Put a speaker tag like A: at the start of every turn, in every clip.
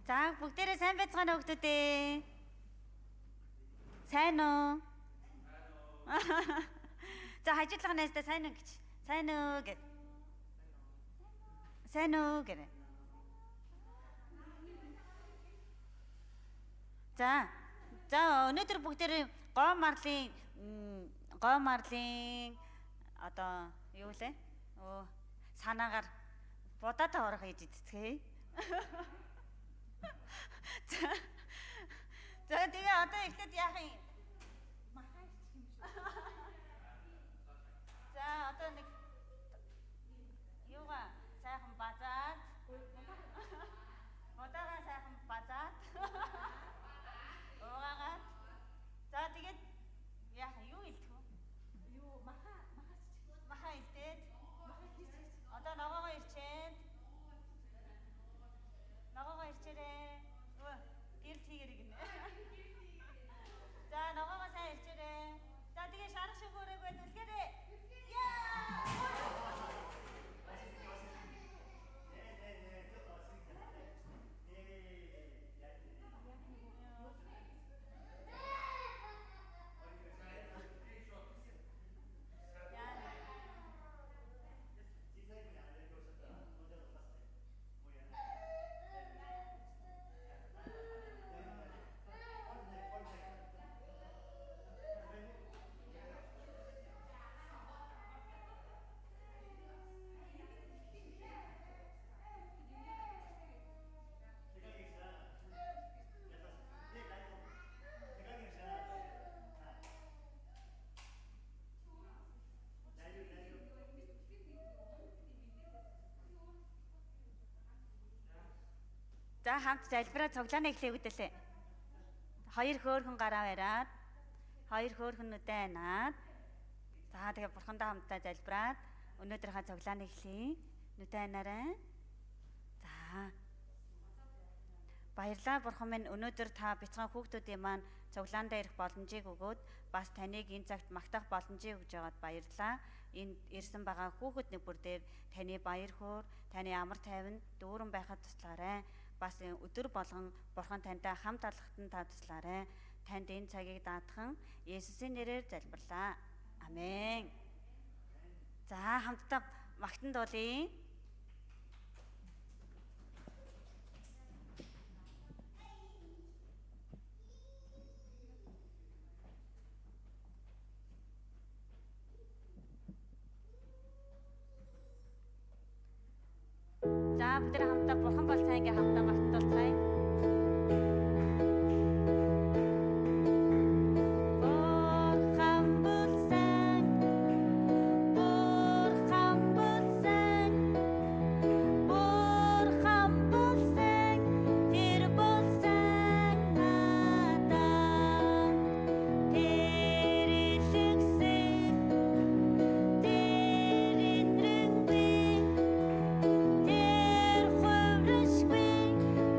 A: За бүгдээрээ сайн байцгаана уу хүүхдүүдээ. Сайн уу? За хажуудлага найздаа сайн уу гэж. Сайн уу гэв. Сайн уу гэв. За өнөөдөр бүгдээрээ гоо марлын одоо юу лээ? Санаагаар будаатай орох хийж идцгээе. За тэгээ одоо эхлээд яах юм? За одоо нэг юугаа сайхан базаад будаага сайхан базаад уугаад за тэгээд яах юу илтэх вэ? Юу маха илтээд одоо ногоогоо ирчээд ногоогоо ирчээрээ гэрт хийгэрэг нэ. За ногоогоо сайн ирчээрээ. За тэгээ шарах шигүүрээгүй түлхээрээ. За хамт залбираа цуглаана эхлэе үдэлээ. Хоёр хөөрхөн гараа бариад, хоёр хөөрхөнүүдээ наад. За тэгээ бурхандаа хамтдаа залбираад өнөөдрийнхээ цуглаана эхлэе. Нүдэн анаарай. За. Баярлалаа бурхан минь, өнөөдөр та бяцхан хүүхдүүдийн маань цуглаандаа ирэх боломжийг өгөөд бас таныг энэ цагт магтах боломжийг өгж байгаад баярлалаа. Энд ирсэн байгаа хүүхэд нэг бүр дээр таны баяр хөөр, таны амар тайван дүүрэн байхад туслаарай. Бас өдөр болгон бурхан тантай хамт алхахтан та туслаарай. Танд энэ цагийг даатхан Есүсийн нэрээр залбирлаа. Амен. За хамтдаа магтан дуулъя. За бүгд хамтдаа бурхан бол сайн гээ хамтдаа магтан дуулцгаая.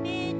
B: Бид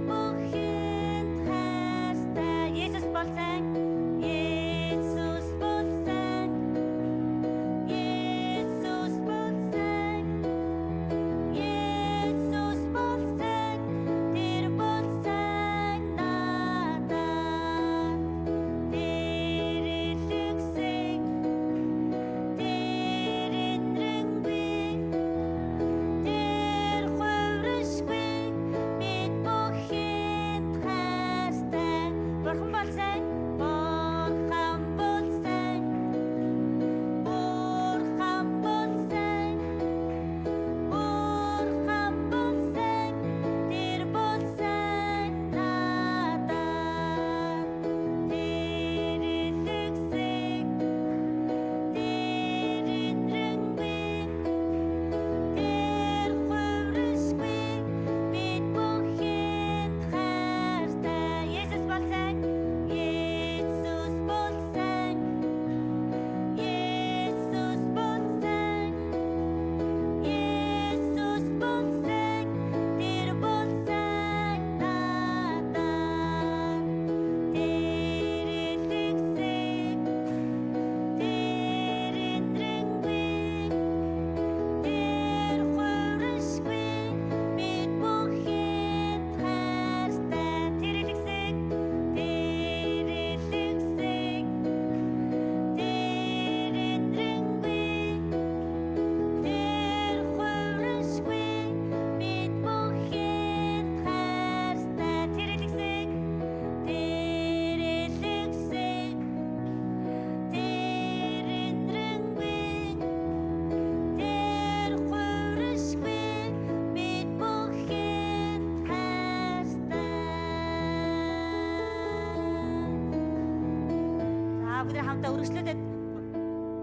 A: Бид хамтдаа үргэлжлүүлээд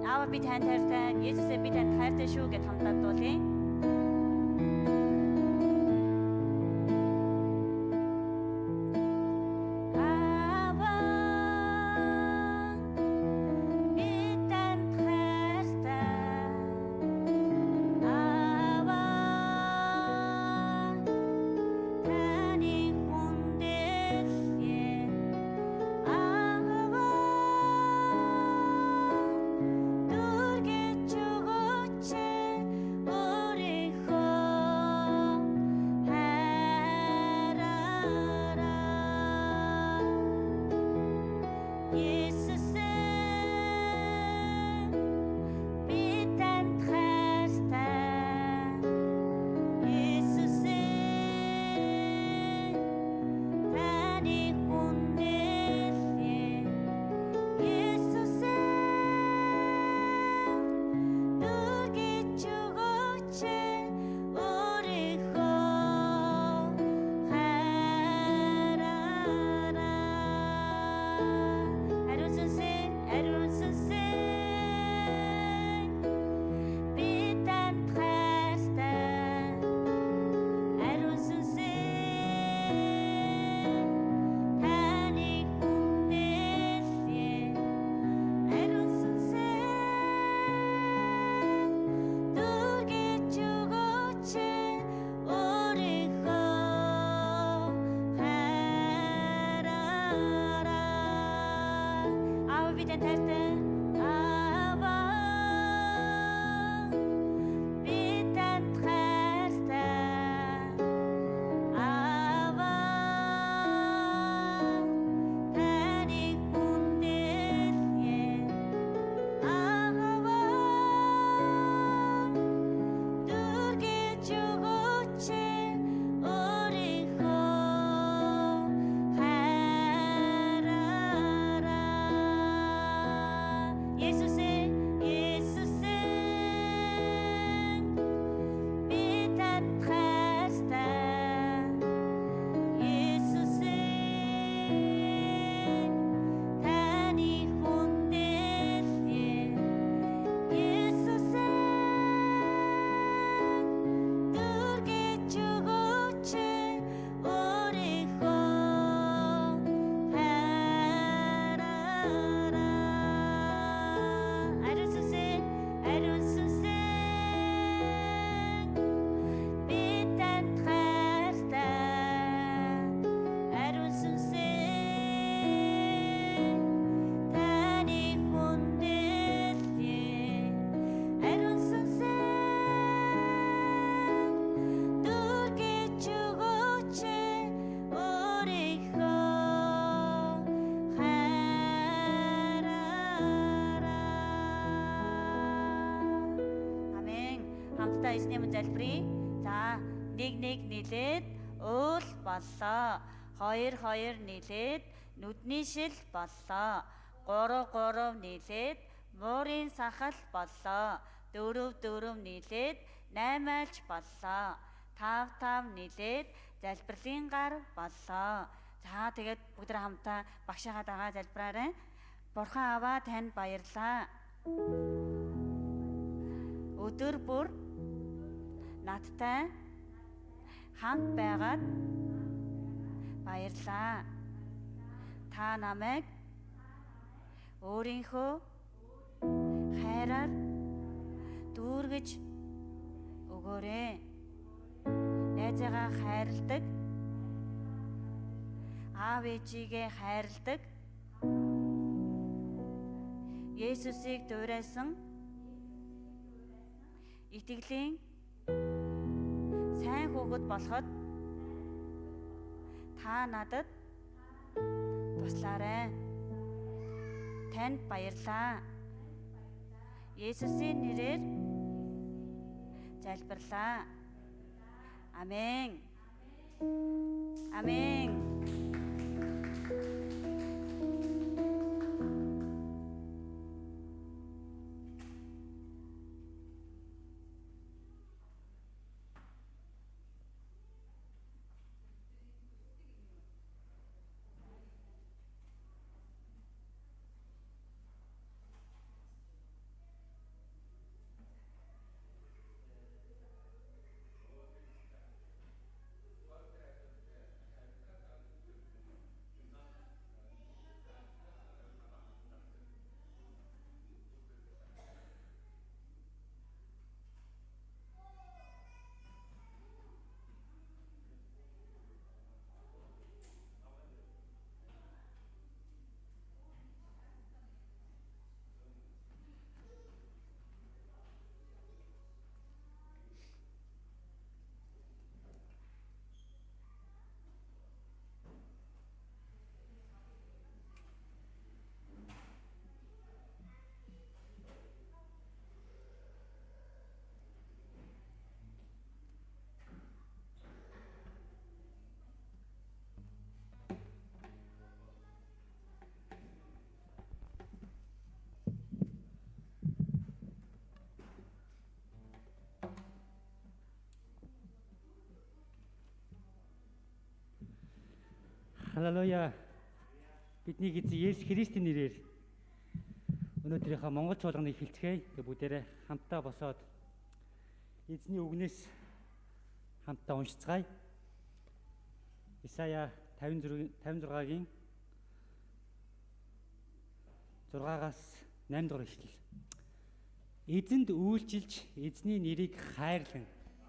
A: Аава би танд хайртай, Есүсээ би танд хайртай шүү гэд хамтдаа дуулъя. Эзний өмнө залбирая. За, нэг нийлээд уул боллоо. Хоёр нийлээд нүдний шил боллоо. Гурав нийлээд муурын сахал боллоо. Дөрөв нийлээд наймаалж боллоо. Тав нийлээд залбирлын гар боллоо. За, тэгээд бүгд хамтаа багшаагаа дагаа залбираарай. Бурхан Аава танд баярлалаа. Өдөр бүр надтай хамт байгаад баярлалаа. Та намайг өөрийнхөө хайраар дүүргэж өгөөрэй. Найзаагаа хайрладаг, аав ээжигээ хайрладаг, Есүсийг дуурайсан итгэлийн сайн хүүхэд болоход та надад туслаарай. Танд баярлалаа. Есүсийн нэрээр залбирлаа. Амен. Амен.
B: Халелуя. Бидний эзэн Есүс Христийн нэрээр өнөөдрийнхөө Монгол чуулганыг эхэлцгээе. Тэгээ бүгдээрээ хамтдаа босоод эзний үгнээс хамтдаа уншицгаая. Исая 56-гийн 6-аас 8 дугаар ишлэл. Эзэнд үйлчилж эзний нэрийг хайрлан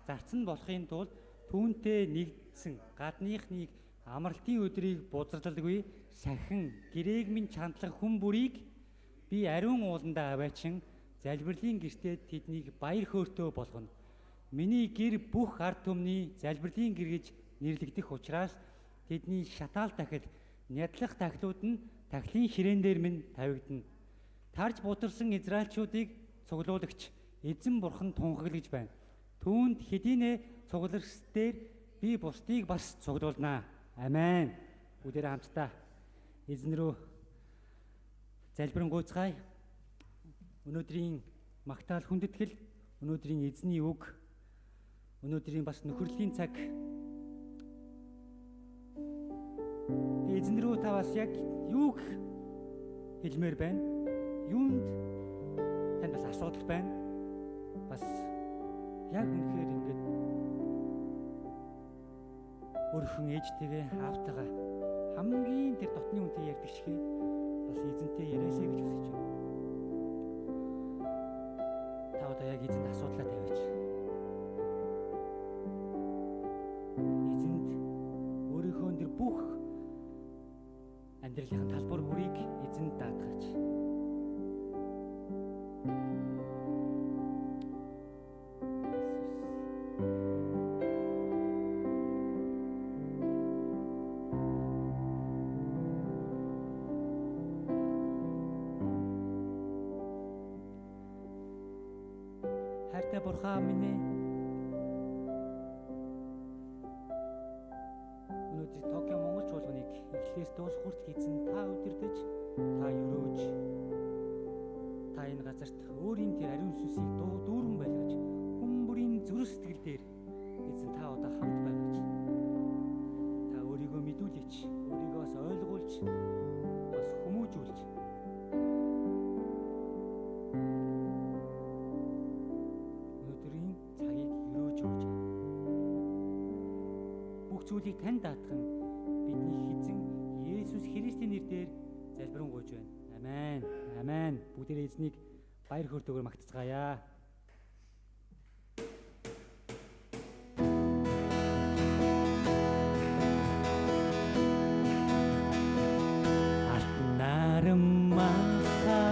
B: зарцсан болохын тулд түүнтэй нэгдсэн гадныхныг амралтын өдрийг бузралдаггүй сахин гэрээг минь чандлах хүн бүрийг би ариун ууландаа аваачин залбирлын гэртээ тэднийг баяр хөөртөө болгоно. Миний гэр бүх ард түмний залбирлын гэр гэж нэрлэгдэх учраас тэдний шатаал дахил нядлах тахлууд нь тахлын ширээн дээр минь тавигдана. Тарж бутарсан израильчуудыг цуглуулагч эзэн бурхан тунхаглаж байна. Түүнд хэдийнэ цуглагч дээр би бусдыг бас цуглуулнаа. Амен. Бүгдээрээ хамтдаа эзэн рүү залбирanгуйцгаая. Өнөөдрийн магтаал хүндэтгэл, өнөөдрийн эзний үг, өнөөдрийн бас нөхөрлийн цаг. Эзэн рүү та бас яг юуг хэлмээр байна? Юунд танд бас асуудал байна? Бас яг үнэхээр ингэж өөрхөн ээжтэйгээ аавтайгаа хамгийн тэр дотны үнтэй ярьдаг шигээ бас эзэнтэй яриасаа гэж хүсэж байна. Та одоо яг эзэнд асуудлаа тавиач. Эзэнд өөрийнхөө тэр бүх амьдралын талбар бүрийг эзэнд даатгаач. Хайртай бурхан минь ээ. Өнөөдөр Токио Монгол чуулганыг эхлээс дуусах хүртэл эзэн та удирдах, та өрөөж, та энэ газарт өөрийн тэр ариун сүнсийг дүүрэн байлгаж, хүн бүрийн зүрх сэтгэл дээр эзэн та одоо хамт байгаач. Та өөрийгөө мэдүүлээч, өөрийгөө бас ойлгуулж, бас хүмүүжүүлж. Зүйлийг тань даатган бидний эзэн Есүс Христийн нэрээр залбирanгуйж байна. Амен. Амен. Бүгдээрээ эзнийг баяр хөөртэйгээр магтцгаая. Алтнарам маха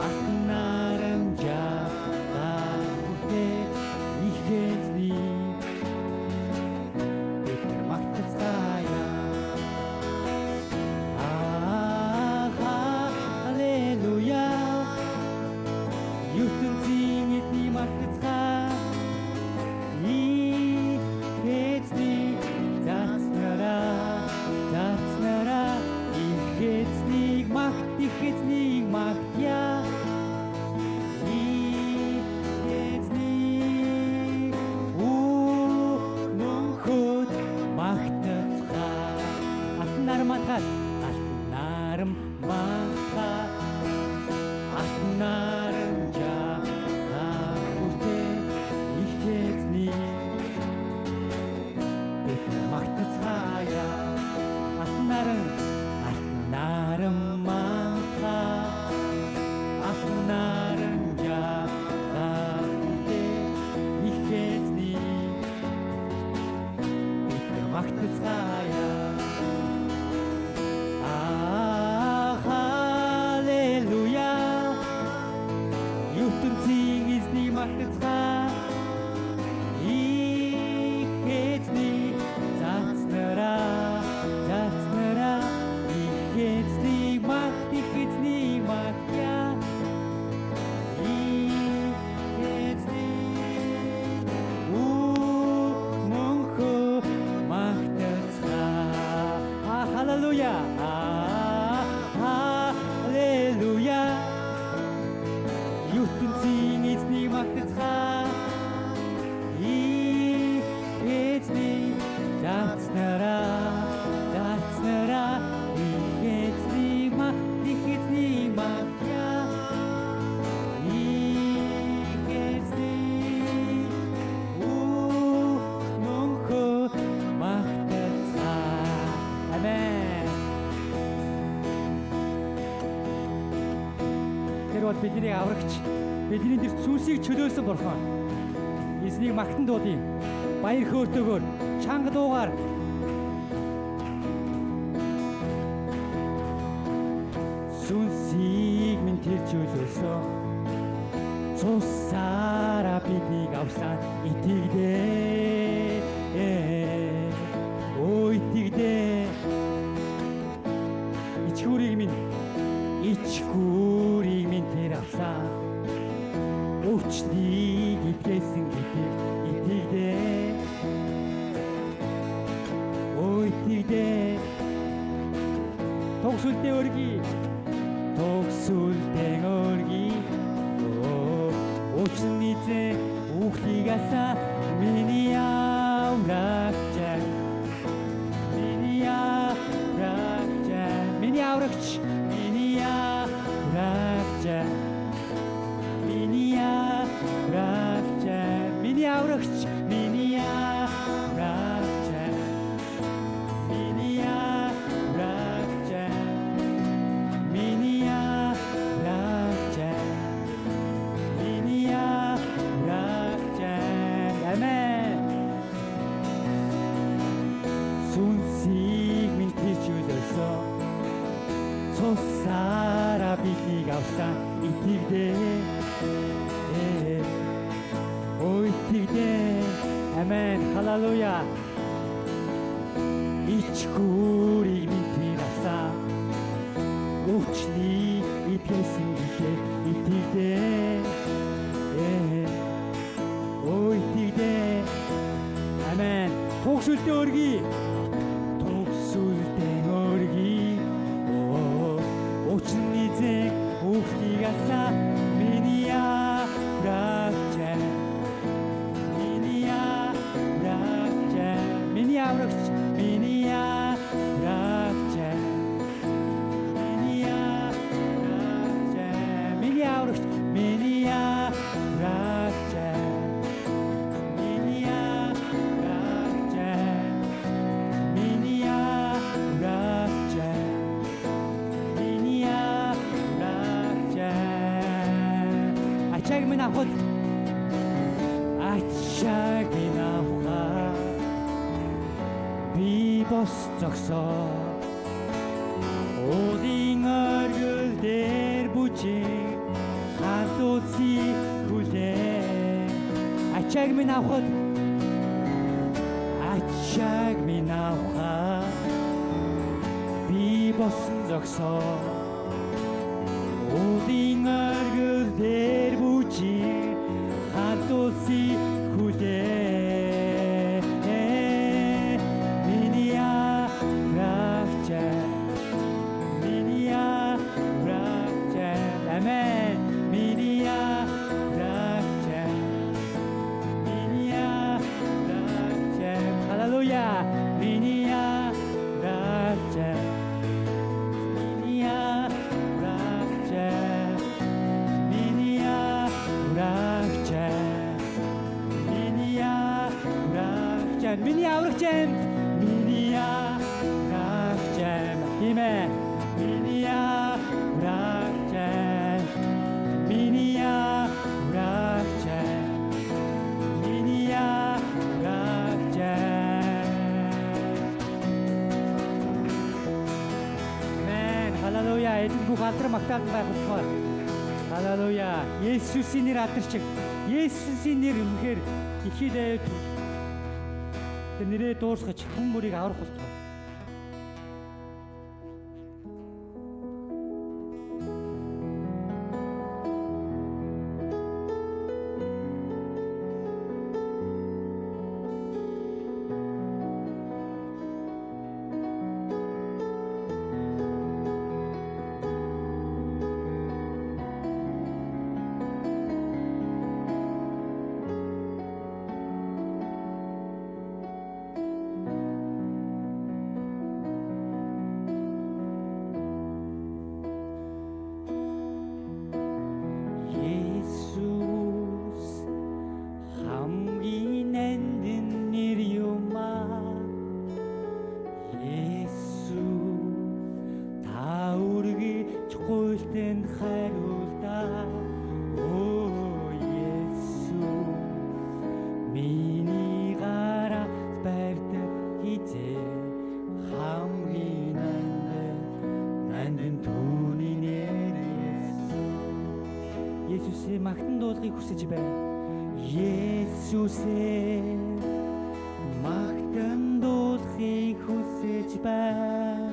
B: алтнарам жа бол бидний аврагч, бидний тэр сүнсийг чөлөөлсөн Бурхан. Эзнийг магтан дуудъя. Баяр хөөртэйгээр, чанга дуугаар сүнсийг минь тэр чөлөөлсөн. Цусаараа биднийг авсан итгэдээ. Өө итгэдээ. Ичгүүрийг минь тэр авсан. Өвчнийг итгэсэн гэдэг итгэдээ. Өө итгэдээ. Тогсулдээ өргий. Өвчин эзэн үхлийг асан миний аврагч. Миний аврагч. Миний аврагч. Миний аврагч. Миний аврагч. Миний аврагч. Миний аврагч. Миний аврагч. Миний аврагч. Амен. Сүнсийг минь тийчүүлсэн. Цусаараа биднийг авсан итгэдээ. Өө итгэдээ. Амен. Халелуя. Ичгүүрийг минь тэр авсан. Өвчнийг итгэсэн гэдэг итгэдээ. Өө итгэдээ. Амен. Тогсулдээ өргий. Өвчин эзэн үхлийг асан миний аврагч. Миний аврагч. Миний аврагч. Миний аврагч. Миний аврагч. Миний аврагч. Миний аврагч. Миний аврагч. Миний аврагч. Ачааг минь авахд. Ачааг минь авах. Би бос зогсоо. Уудын оргил дээр бүжиг хамт үлсий хүлээ. Ачааг минь авахд. Ачааг минь авах. Би бос зогсоо. Уудын оргил дээр бүжиг хамт үлсий хүлээ. Миний аврагч. Миний аврагч. Амен. Миний аврагч. Миний аврагч. Халелуя. Миний аврагч. Миний аврагч. Миний аврагч. Миний аврагч. Миний аврагч. Миний аврагч. Имэн. Миний аврагч. Миний аврагч. Миний аврагч. Амен. Халелуя. Эзэн бүх алдар магтаал байх болохоор. Халелуя. Есүсийн нэр алдарчиг. Есүсийн нэр үнэхээр ихэд тэр нэрээ дуусгаж хүн бүрийг аврах болтугай. гуйлтэн хайруулда Оо Есүс миний гараас барьдаг хизээ хамгийн нандин түүний нэр Есүсээ магтан дуулахыг хүсэж байна. Есүсээ магтан дуулахыг хүсэж байна.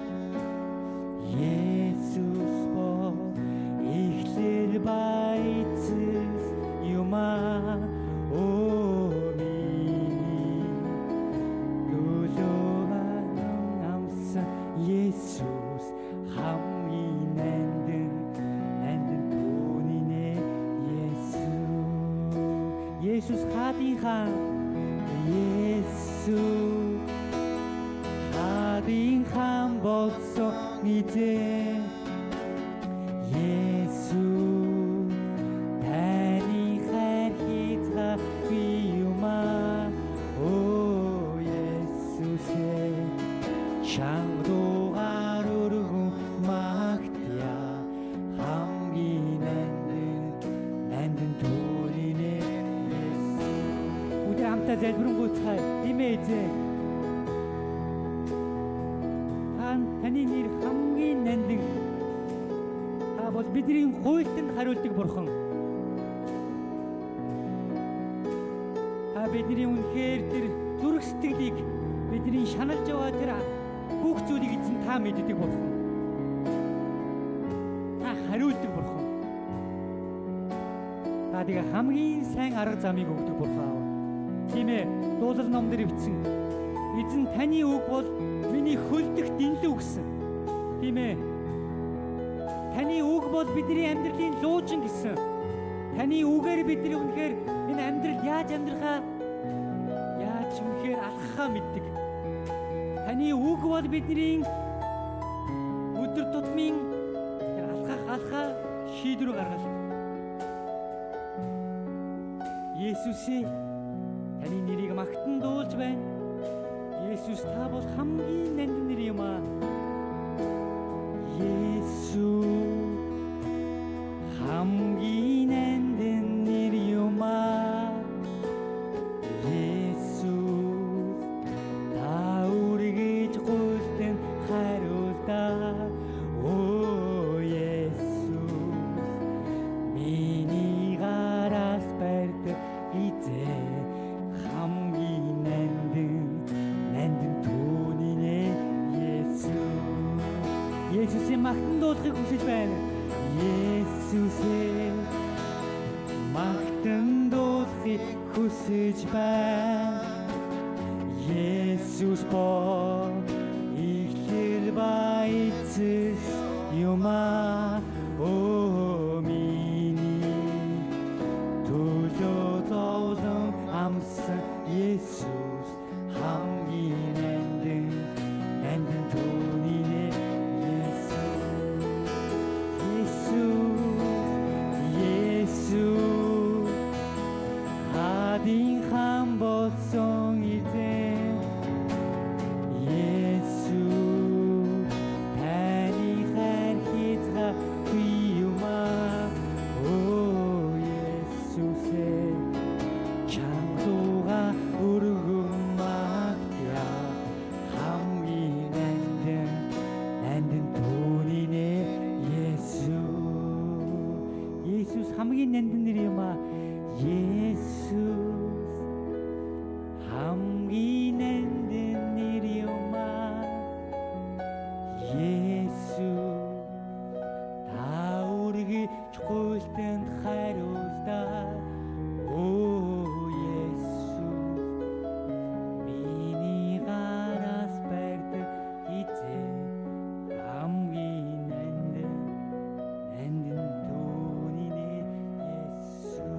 B: Есүс бо ихлэр баяцс юмаа оо миний дуулаад амсан Есүс хамгийн нандин түүний нэр Есүс хаадын хаан Есүс хаадын хаан болсон эзэн Есүс таны хайр хязгааргүй юмаа оо Есүсээ чанга дуугаар өргөн магтъя хамгийн нандин түүний нэр Өдөр хамтаа залбирanгуйцгаая тийм ээ эзэн Таны нэр хамгийн нандин та бол бидний хуйлтанд хариулдаг бурхан та бидний үнэхээр тэр зүрх сэтгэлийг бидний шаналж байгаа тэр бүх зүйлийг эзэн та мэддэг бурхан та хариулдаг бурхан та тэгээ хамгийн сайн арга замыг өгдөг бурхан тийм ээ дуулал номдэр бичсэн эзэн таны үг бол миний хөлдөх дэнлүү гэсэн. Тийм ээ. Таны үг бол бидний амьдралын луужин гэсэн. Таны үгээр бидний үнэхээр энэ амьдрал яаж амьдрахаа яаж үнэхээр алхахаа мэддэг. Таны үг бол бидний өдөр тутмын тэр алхах шийдвэр гаргадаг. Есүсээ таны нэрийг магтан дуулж байна. Есүс та бол хамгийн нандин нэр юм аа. Есүс хамгийн нандин нэр юм аа. Есүс та үргэж гуйлтан хариулдаа. Оо Есүс миний гараас барьдаг эзэн хамгийн нандин түүний нэр Есүсээ магтан дуулахыг хүсэж байна. Есүсээ магтан дуулахыг хүсэж байна. Есүс бо ихлэр баяцс юмаа оо миний төлөө зовлон амсан Есүс хамгийн нандин түүний нэр Есүс хаадын хаан болсон эзэн Есүс таны хайр хязгааргүй юмаа оо Есүсээ чанга дуугаар өргөн магтъя хамгийн нандин түүний нэр Есүс хамгийн нандин нэр юм аа. Есүс хамгийн нандин нэр юм аа. Есүс та үргэж гуйлтанд хариулдаа. Оо Есүс миний гараас барьдаг эзэн хамгийн нандин түүний нэр Есүс.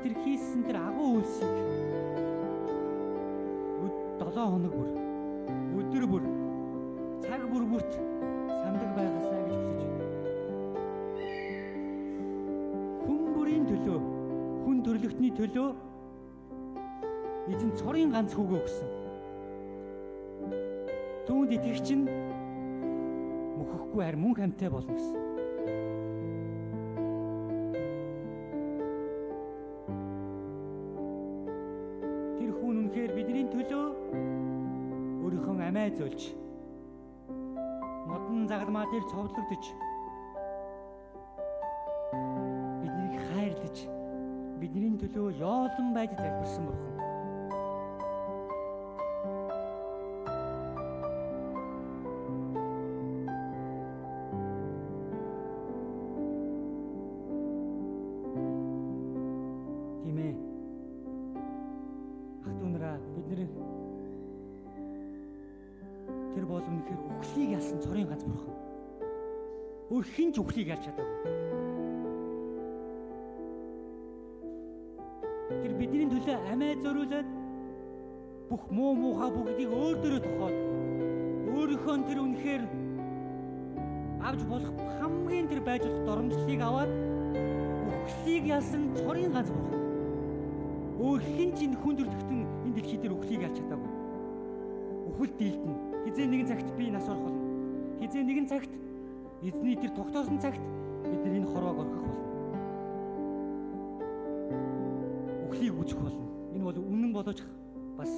B: тэр хийсэн тэр агуу үйлсийг 7 хоног бүр өдөр бүр цаг бүр бүрт самдаг байгаасаа гэж хүсэж байна. Хүн бүрийн төлөө, хүн төрлөختний төлөө эзэн цорын ганц хүүгээ өгсөн. Түүнд итгэгч нь мөхөхгүй харин мөн хамтаа болно гэсэн. Тэр хүн үнэхээр бидний төлөө өөрийнхөө амиа зөөлж модон загалмаа дээр цовдлогдож биднийг хайрлаж бидний төлөө яолон байж залбирсан бурхан. Тэр бол үнэхээр үхлийг ялсан цорын ганц бурхан. Өөр хэн ч үхлийг ялж чадаагүй. Тэр бидний төлөө амиа зориулаад бүх муу муухай бүгдийг өөр дөрөө тохоод өөрийнхөө тэр үнэхээр авч болох хамгийн тэр байж болох доромжлыг аваад үхлийг ялсан цорын ганц бурхан. Өөр хэн ч энэ хүн төрлөختөн энэ дэлхий дээр үхлийг ялж чадаагүй. Үхэл дийлдэн. Хизээ нэгэн цагт би нас орох болно. Хизээ нэгэн цагт эзний тэр тогтоосон цагт бид нар энэ хорвоог орхих болно. Үхлийг үүсгэх болно. Энэ бол үнэн болооч бас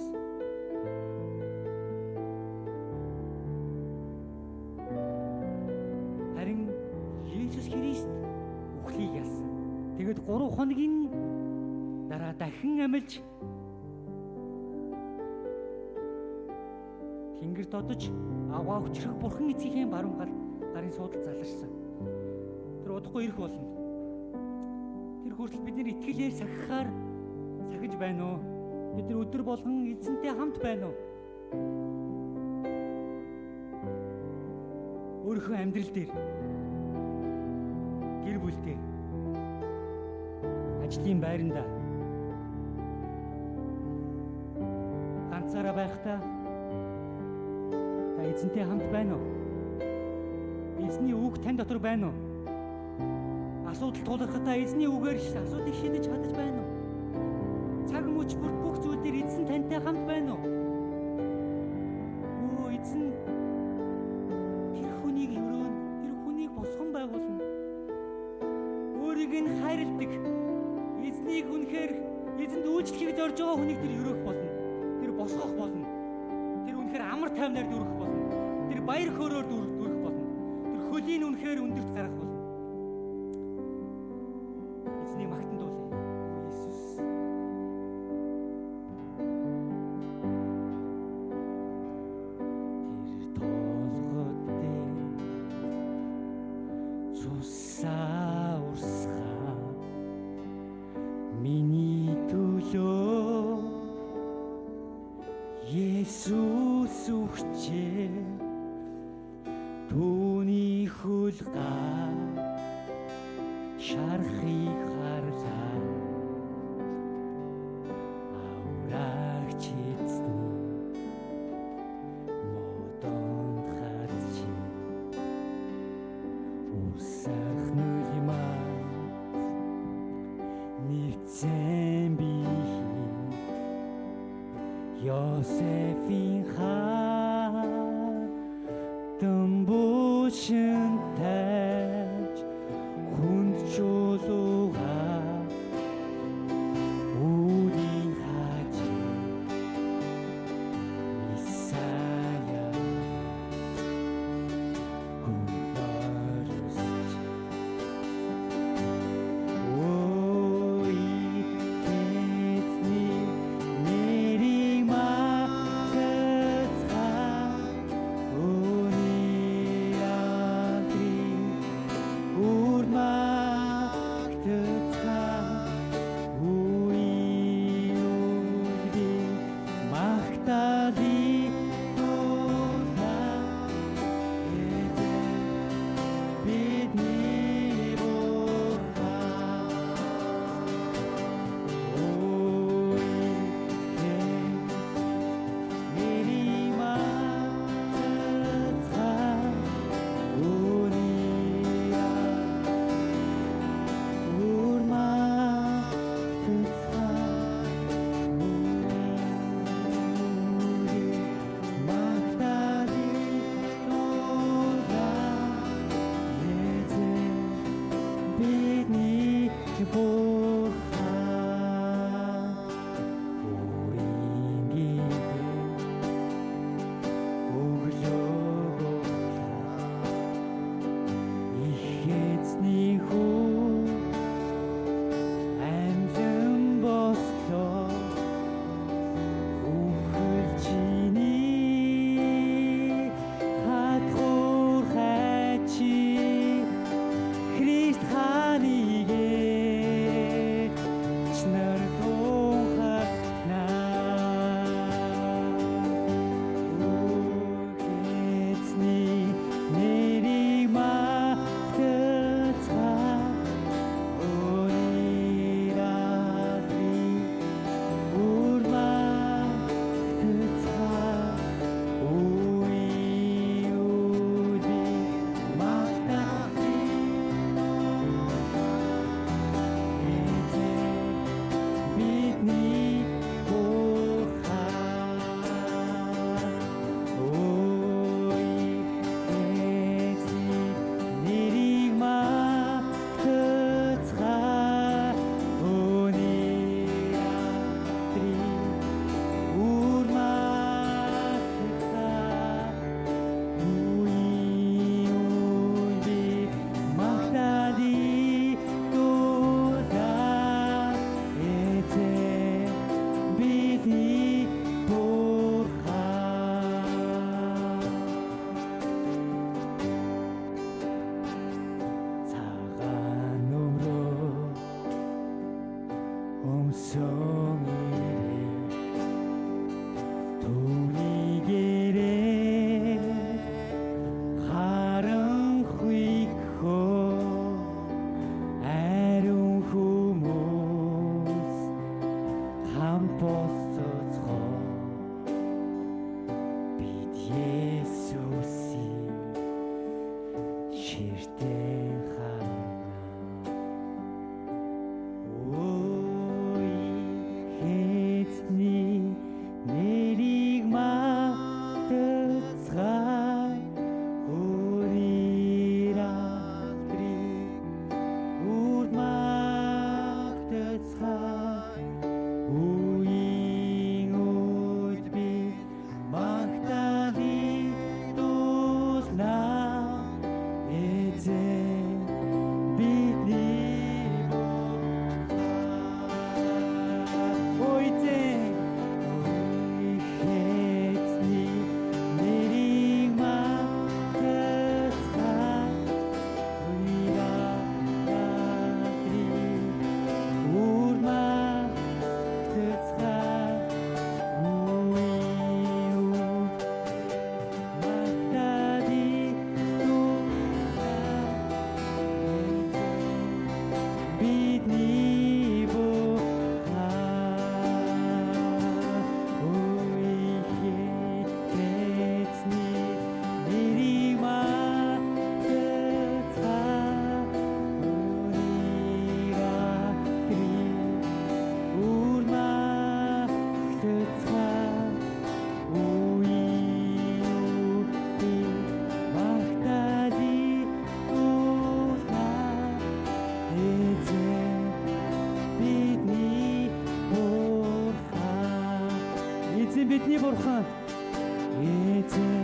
B: харин Есүс Христ үхлийг ялсан. Тэгээд 3 хоногийн дараа дахин амилж Тэнгэр додож аваа хүчрэх бурхан эцгийн баруун гарын суудал заларсан. Тэр удахгүй ирэх болно. Тэр хүртэл бид нар итгэлээр сахихаар сахиж байна уу? Бид нар өдөр болгон эзэнтэй хамт байна уу? Өөрийнхөө амьдрал дээр, гэр бүл дээр, ажлын байранда ганцаараа байхдаа эзэнтэй хамт байна уу? Эзний үг тань дотор байна уу? Асуудал тулгархтаа эзний үгээр асуудлыг шийдэж чадаж байна уу? Цаг мөч бүх зүйл дээр эзэн тантай хамт байна уу? Оо эзэн тэр хүнийг өрөөн, тэр хүнийг босгон байгуулна. Өөрийг нь хайрладаг. Эзнийг үнэхээр эзэнд үйлчлэхийг зорж байгаа хүнийг тэр өрөөх болно. Тэр босгох болно. Тэр үнэхээр амар тайвнаар дүрэх болно. Тэр баяр хөөрөөр дүрэх болно. Тэр хөлийн үнэхээр өндөрт гарах болно. Эзний магтанд дуулъя. Иесус. Тэр толгод дээр цусаа урсгаа миний төлөө Есүс үхжээ. Түүний хулгай шархыг харлаа. Аврагч эзэн модонд хадж усах нүлмаа нэгцэн би Йосефийн Дэмбушин тааж хүнд чулуугаа үрийн хааж Исая хүндэрс ой тэцний нэрийг матцгаа өмсөн ирээ түүнийгээрээ харанхуй хөө ариун хүмүүс хамт босцоцгоо бид Есүсийн ширтэн харна ой хэзний нэрийг магтацгаая өөрийн алдрыг үр магтацгаая үеийн үед би магтаалыг дуулнаа эзэн бидний ой эзэн ой хэзний нэрийг магтацгаая үеийн алдрыг үр магтацгаая үеийн магтаалыг дуулнаа бидний эзэн бидний бурхан эзэн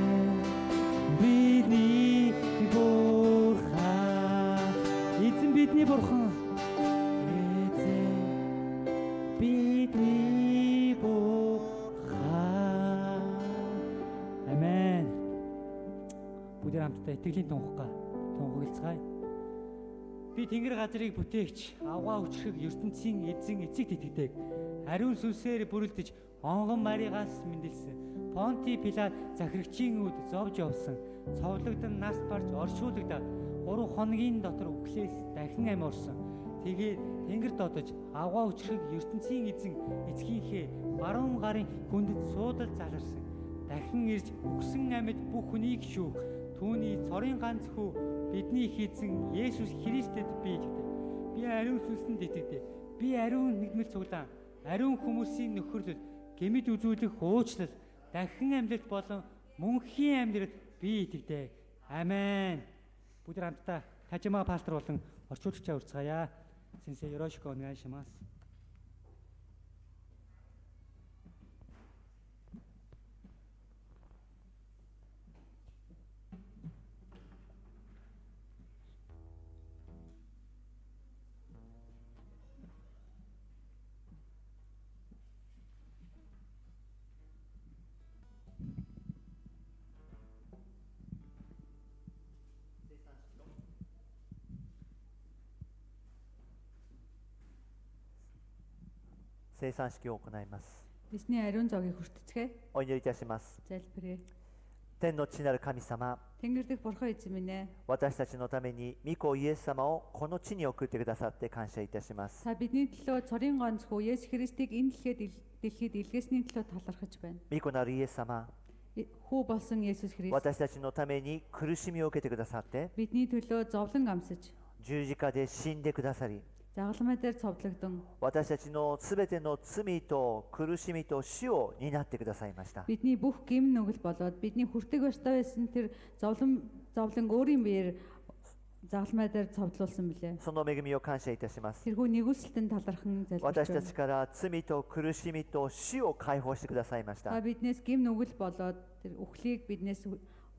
B: бидний бурхан эзэн бидний бурхан эзэн бидний бурхан амен. Бүгд хамтдаа итгэлийн тунхаглацгаая. Би тэнгэр газрыг бүтээгч авгаа өчрөг ертөнцийн эзэн эцэг тэтгэдэг ариун сүнсээр бүрэлдэж онгон Маригаас мэндэлсэн Понти Пилат захирагчийн үд зовж явсан цовлогдсон нас барж оршуулгадаад 3 хоногийн дотор үхлээс дахин амь орсон. Тэгээд тэнгэр додож авгаа өчрөг ертөнцийн эзэн эцгийнхээ баруун гарын хүндэд суудал заларсан. Дахин ирж өгсөн амьд бүх хүнийг шүүх түүний цорын ганц хүү бидний эзэн Есүс Христэд би итгэдэг. Би ариун сүнсэнд итгэдэг. Би ариун нэгмэл цуглаан, ариун хүмүүсийн нөхөрлөл, гэмэд үзүүлэх уучлал, дахин амьлалт болон мөнхийн амьдралд би итгэдэг. Амен. Бүгд хамтдаа Тажима пастор болон орчуулагчаа урьцгаая. Сенсей Ёрошико онгайшимас.
C: 生産式を行います。
D: Эсний ариун зоогийг хүртэцгээе.
C: お祈りいたします。
D: Залбирая.
C: 天の父なる神様、
D: Тэнгэр дэх бурхан эзэн минь ээ.
C: 私たちのために御子イエス様をこの地に送ってくださって感謝いたします。
D: Та бидний төлөө цорын ганц хүү Есүс Христийг энэ дэлхийд илгээсний төлөө талархаж байна.
C: 御子なるイエス様、
D: Хүү болсон Есүс Христ
C: 私たちのために苦しみを受けてくださって、
D: бидний төлөө зовлон амсаж,
C: 十字架で死んでくださり、
D: загалмай дээр цовдлогдсон
C: 私たちのすべての罪と苦しみと死を担ってくださいました。
D: бидний бүх гим нүгэл болоод бидний хүртэг барьтай байсан тэр зовлон өөрийн биеэр загалмай дээр цовдлуулсан билээ.
C: その恵みを感謝いたします。
D: Тэрхүү нэгүсэлтэнд талархан
C: 私
D: залбирч
C: たち
D: байна.
C: から罪と苦しみと死を解放してくださいまし
D: Та
C: た。
D: биднээс гим нүгэл болоод тэр үхлийг биднээс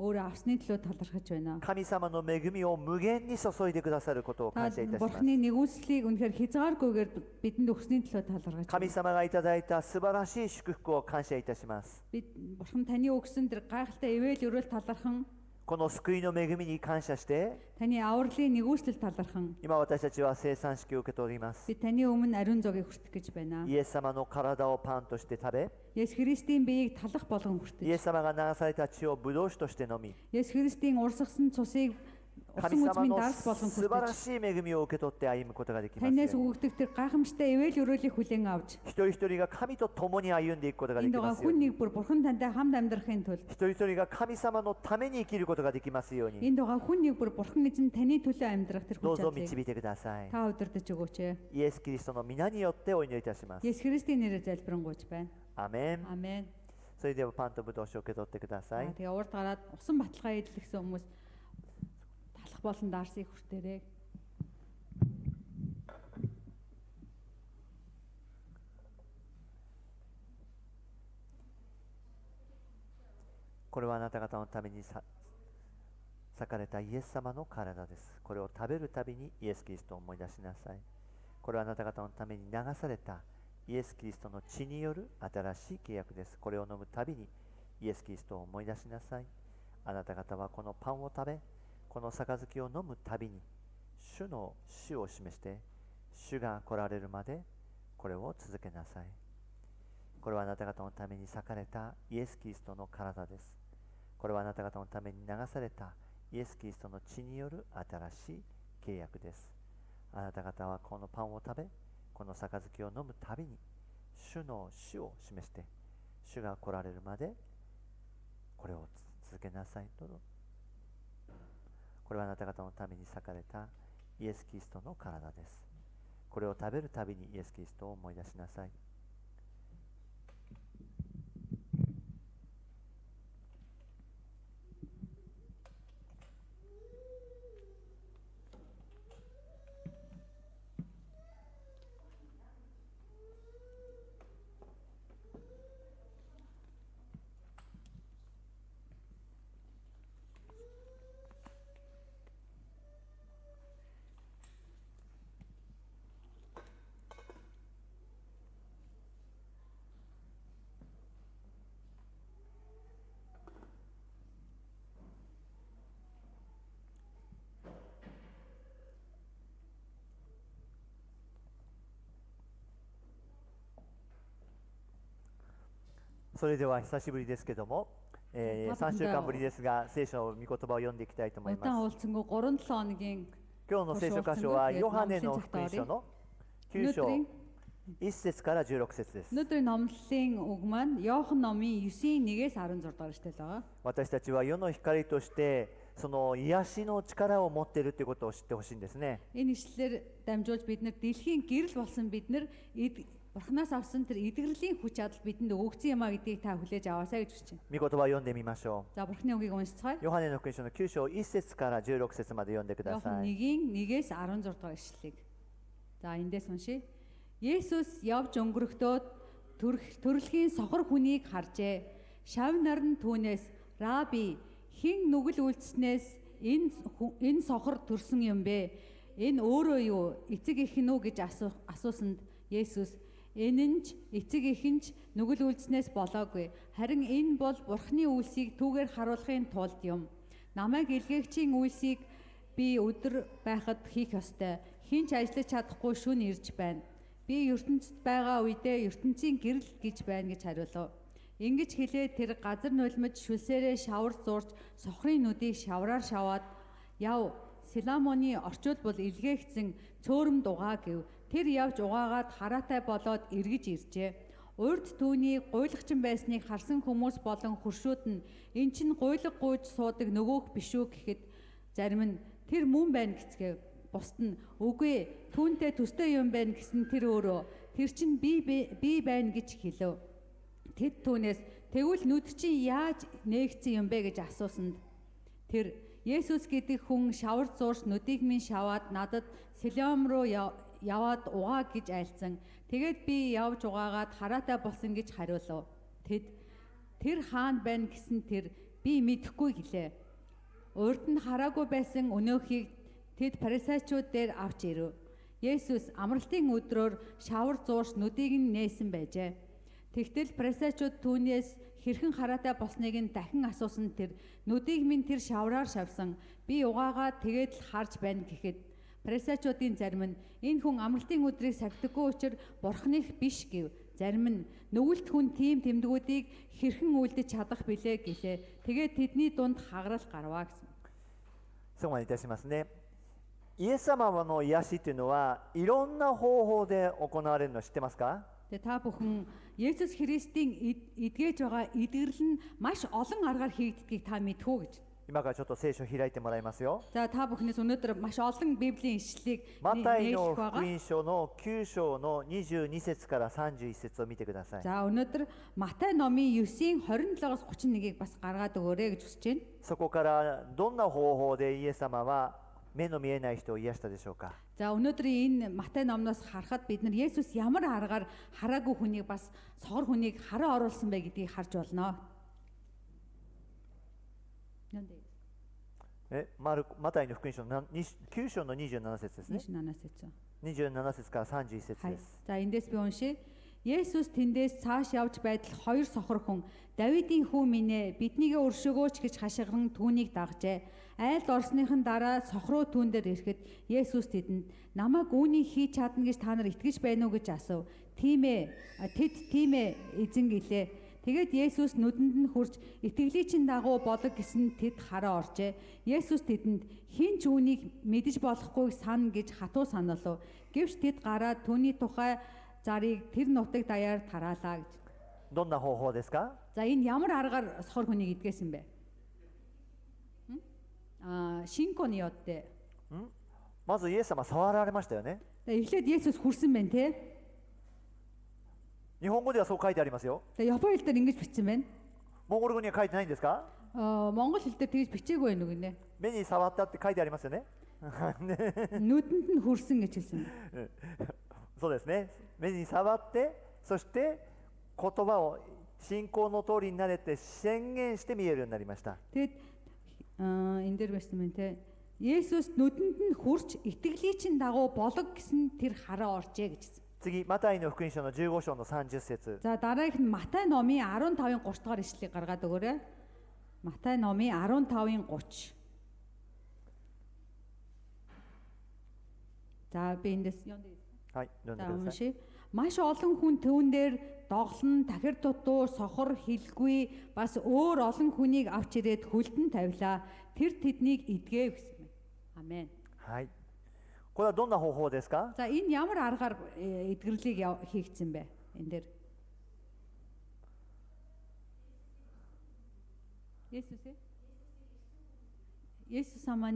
D: өөрөө авсны төлөө талархаж байна.
C: 神様の恵みを無限に注いでくださることを
D: Та
C: 感謝いたします。
D: бурхны нэгүслийг үнэхээр хязгааргүйгээр бидэнд өгсөний төлөө талархаж
C: 神
D: байна.
C: 様がいただいた素晴らしい祝福を感謝いたします。
D: Бид бурхан таны өгсөн тэр гайхалтай ивэл өрөөл талархан
C: この救いの恵みに感謝して、
D: Таны авралын нэгүслэл талархан
C: 今私たちは聖餐式を受け取ります。
D: би таны өмнө ариун зогийг хүртэх гэж байна.
C: イエス様の体をパンとして食べ、
D: Есүс Христийн биеийг талах болгон
C: イ
D: хүртэж.
C: エス様が流された血をブドウ酒として飲み、
D: Есүс Христийн урсгасан цусыг
C: 神
D: усан
C: 様
D: үзмийн
C: の
D: дарс болгон
C: 素晴ら
D: хүртэж.
C: しい恵みを受け取って歩むことができます
D: Танаас
C: ように。
D: өгөгдөх тэр гайхамшигтай эвэл өрөөлийг хүлээн авч
C: 一人一人が神と共に歩んでいくことがで
D: энд
C: き
D: байгаа
C: ますよう
D: хүн
C: に。
D: нэг бүр бурхан тантай хамт амьдрахын тулд
C: 一人一人が神様のために生きることができますように。
D: энд байгаа хүн нэг бүр бурхан эзэн таны төлөө амьдрах тэр
C: どう
D: хүч
C: ぞ
D: чадлыг
C: 導いてください。
D: та удирдах өгөөч.
C: イエス・キリストの皆によってお祈りいたします。
D: Есүс Христийн нэрээр залбирanгуйч байна.
C: アメン。
D: Амен.
C: それではパンとブドウ酒を受け取ってください。
D: Тэгээ урд гараад усан баталгаа идэлгсэн хүмүүс талах болон даарсыг хүртээрэй.
C: これはあなた方のために裂かれたイエス様の体です。これを食べるたびにイエス・キリストを思い出しなさい。これはあなた方のために流されたイエス・キリストの血による新しい契約です。これを飲むたびにイエス・キリストを思い出しなさい。あなた方はこのパンを食べ、この杯を飲むたびに主の死を示して、主が来られるまでこれを続けなさい。これはあなた方のために裂かれたイエス・キリストの体です。これはあなた方のために流されたイエス・キリストの血による新しい契約です。あなた方はこのパンを食べ、この杯を飲むたびに主の死を示して、主が来られるまでこれを続けなさいと。これはあなた方のために裂かれたイエス・キリストの体です。これを食べるたびにイエス・キリストを思い出しなさい。それでは久しぶりですけども、3週間ぶりですが聖書の御言葉を読んでいきたいと思い
D: Удаан
C: ます。
D: уулзсангүй 3-7 хоногийн
C: 今日の聖書箇所はヨハネの福音書の9章
D: өнөөдрийн
C: 1節から16節です。
D: өнөөдрийн номлолын үг маань Иохан номын 9-1-ээс 16 дугаар эшлэл байгаа.
C: 私たちは世の光としてその癒しの力を持っているということを知ってほしいんですね。
D: Энэ ишлэлээр дамжуулж бид нар дэлхийн гэрэл болсон бид нар Бурханаас авсан тэр эдгэрлийн хүч чадал бидэнд өгөгдсөн юм а гэдгийг та хүлээж аваасаа гэж хүсэж байна.
C: 御言葉を読んでみましょ
D: За Бурханы үгийг уншицгаая.
C: う。ヨハネの福音書の9章1節から16節まで読んでくだ
D: Иохан
C: さい。
D: 1-ийн 1-ээс 16 дугаар ишлэлийг. За эндээс уншия. Есүс явж өнгөрөхдөө төрөлхийн сохор хүнийг харжээ. Шав нар нь түүнээс "Раби, хэн нүгэл үйлдэснээс энэ сохор төрсөн юм бэ? Энэ өөрөө юу? Эцэг эх нь үү?" гэж асуусанд Есүс "Энэ нь ч эцэг эх нь ч нүгэл үйлдэснээс болоогүй. Харин энэ бол Бурхны үйлсийг түүгээр харуулахын тулд юм. Намайг илгээгчийн үйлсийг би өдөр байхад хийх ёстой. Хин ч ажиллаж чадахгүй шүн ирж байна. Би ертөнцид байгаа үедээ ертөнцийн гэрэл гэж байна" гэж хариулав. Ингэж хэлээд тэр газар нулимж шүлсээрээ шавар зурж сохрын нүдийг шавраар шаваад "Яв, Силамоны орчуул бол илгээгдсэн цөөрөм дугаа" гэв. Тэр явж угаагаад хараатай болоод эргэж иржээ. Урд түүний гуйлагчин байсныг харсан хүмүүс болон хуршууд нь "Эн чинь гуйлаг гуйж суудаг нөгөөх биш үү?" гэхэд зарим нь "Тэр мөн байна" гэцгээв. Бусд нь "Үгүй, түүнтэй төстэй юм байна" гэсэн тэр өөрөө "Тэр чинь би байна" гэж хэлв. Тэд түүнээс "Тэгвэл нүд чинь яаж нээгдсэн юм бэ" гэж асуусанд тэр "Есүс гэдэг хүн шавар зуурч нүдийг минь шаваад надад Силам руу яваад угаа" гэж айлцсан. Тэгээд би явж угаагаад хараатай болсон гэж хариулав. Тэд "Тэр хаана байна" гэсэн тэр "Би мэдэхгүй" гэлээ. Урд нь хараагүй байсан өнөөхийг тэд фарисеучуд дээр авч ирэв. Есүс амралтын өдрөөр шавар зуурч нүдийг нь нээсэн байжээ. Тэгтэл Фарисеучуд түүнээс хэрхэн хараатай болсныг нь дахин асуусан тэр нүдийг минь тэр шавраар шавсан би угаагаа тэгээд л харж байна гэхэд Фарисеучуудын зарим нь энэ хүн амралтын өдрийг сахидаггүй учраа бурхных биш гэв. Зарим нь нүгэлт хүн тийм тэмдгүүдийг хэрхэн үлдэж чадах билээ гэлээ. Тэгээд тэдний дунд хагарал гарваа гэсэн.
C: そうまでいたしますね。イエス様の癒しというのはいろんな方法で行われるの知ってますか？
D: Тэгээ та бүхэн Есүс Христийн эдгэж байгаа эдгэрэл нь маш олон аргаар хийгддгийг та мэдхүү гэж.
C: 今からちょっと聖書を開いてもらいますよ。
D: За та бүхнээс өнөөдөр маш олон Библийн ишлэлийг
C: マタイの
D: нээлтэх
C: 福
D: байгаа.
C: 音書の9章の22節から31節を見てください。
D: За өнөөдөр Матай номын 9-ийн 27-аас 31-ийг бас гаргаад өгөөрэй гэж хүсэж байна.
C: そこからどんな方法でイエス様は目の見えない人を癒したでしょうか？
D: За өнөөдрийн энэ Матай номноос харахад бид нар Есүс ямар аргаар хараагүй хүнийг бас согор хүнийг хараа оруулсан бэ гэдгийг харж болно.
C: マタイの福音書の9章の27節ですね。 27節から31節です。
D: За эндээс би уншия. Есүс тэндээс цааш явж байтал хоёр сохор хүн Давидын хүү минь ээ биднийг өршөөгөөч гэж хашгиран түүнийг дагжээ. Айлд орсныхан дараа сохруу түүн дээр ирэхэд Есүс тэдэнд намайг үүнийг хийж чадна гэж та нар итгэж байна уу гэж асуув. Тийм ээ. Тэд тийм ээ эзэн гэлээ. Тэгээд Есүс нүдэнд нь хурж итгэлийн чин дагуу болог гэсэн тэд хараа оржээ. Есүс тэдэнд хэн ч үүнийг мэдэж болохгүйг сана гэж хатуу саналав. Гэвч тэд гараад түүний тухай зарыг тэр нутаг даяар тараалаа гэж.
C: どんな方法ですか？
D: За энэ ямар аргаар сохор хүнийг идгээсэн бэ? Шинконы йодтэй.
C: まずイエス様触られましたよね。
D: Эхлээд Есүс хүрсэн байна те.
C: 日本語ではそう書いてありますよ。
D: Япон хэл дээр ингэж бичсэн байна.
C: モンゴル語には書いてないんですか？
D: Монгол хэл дээр тэгж бичээгүй байна уу гинэ.
C: 目に触ったって書いてありますよね。
D: Нүдэнд нь хүрсэн гэж хэлсэн.
C: そうですね。目に触ってそして言葉を信仰の通りになれて宣言して見えるようになりました。
D: Тэгэд энэ дээр байсан мэн те. Есүс нүдэнд нь хүрч итгэлийн чин дагуу болог гэсэн тэр хараа оржээ гэж.
C: 次マタイの福音書の15章の30節。
D: За дараагийнх нь Матай номын 15-ын 30 дугаар ишлэлийг гаргаад өгөөрэй. Матай номын 15-ын 30. За би эндээс юм дээр.
C: はい、読んで
D: За
C: ください。
D: уншия. Маш олон хүн түүн дээр доглон, тахир дутуу, сохор, хилгүй бас өөр олон хүнийг авч ирээд хөлдөн тавилаа. Тэр тэднийг идгээв гэсэн байна. Амен.
C: はい。これはどんな方法ですか？
D: За энэ ямар аргаар эдгэрлийг хийгдсэн бэ? Энэ дээр. Есүс様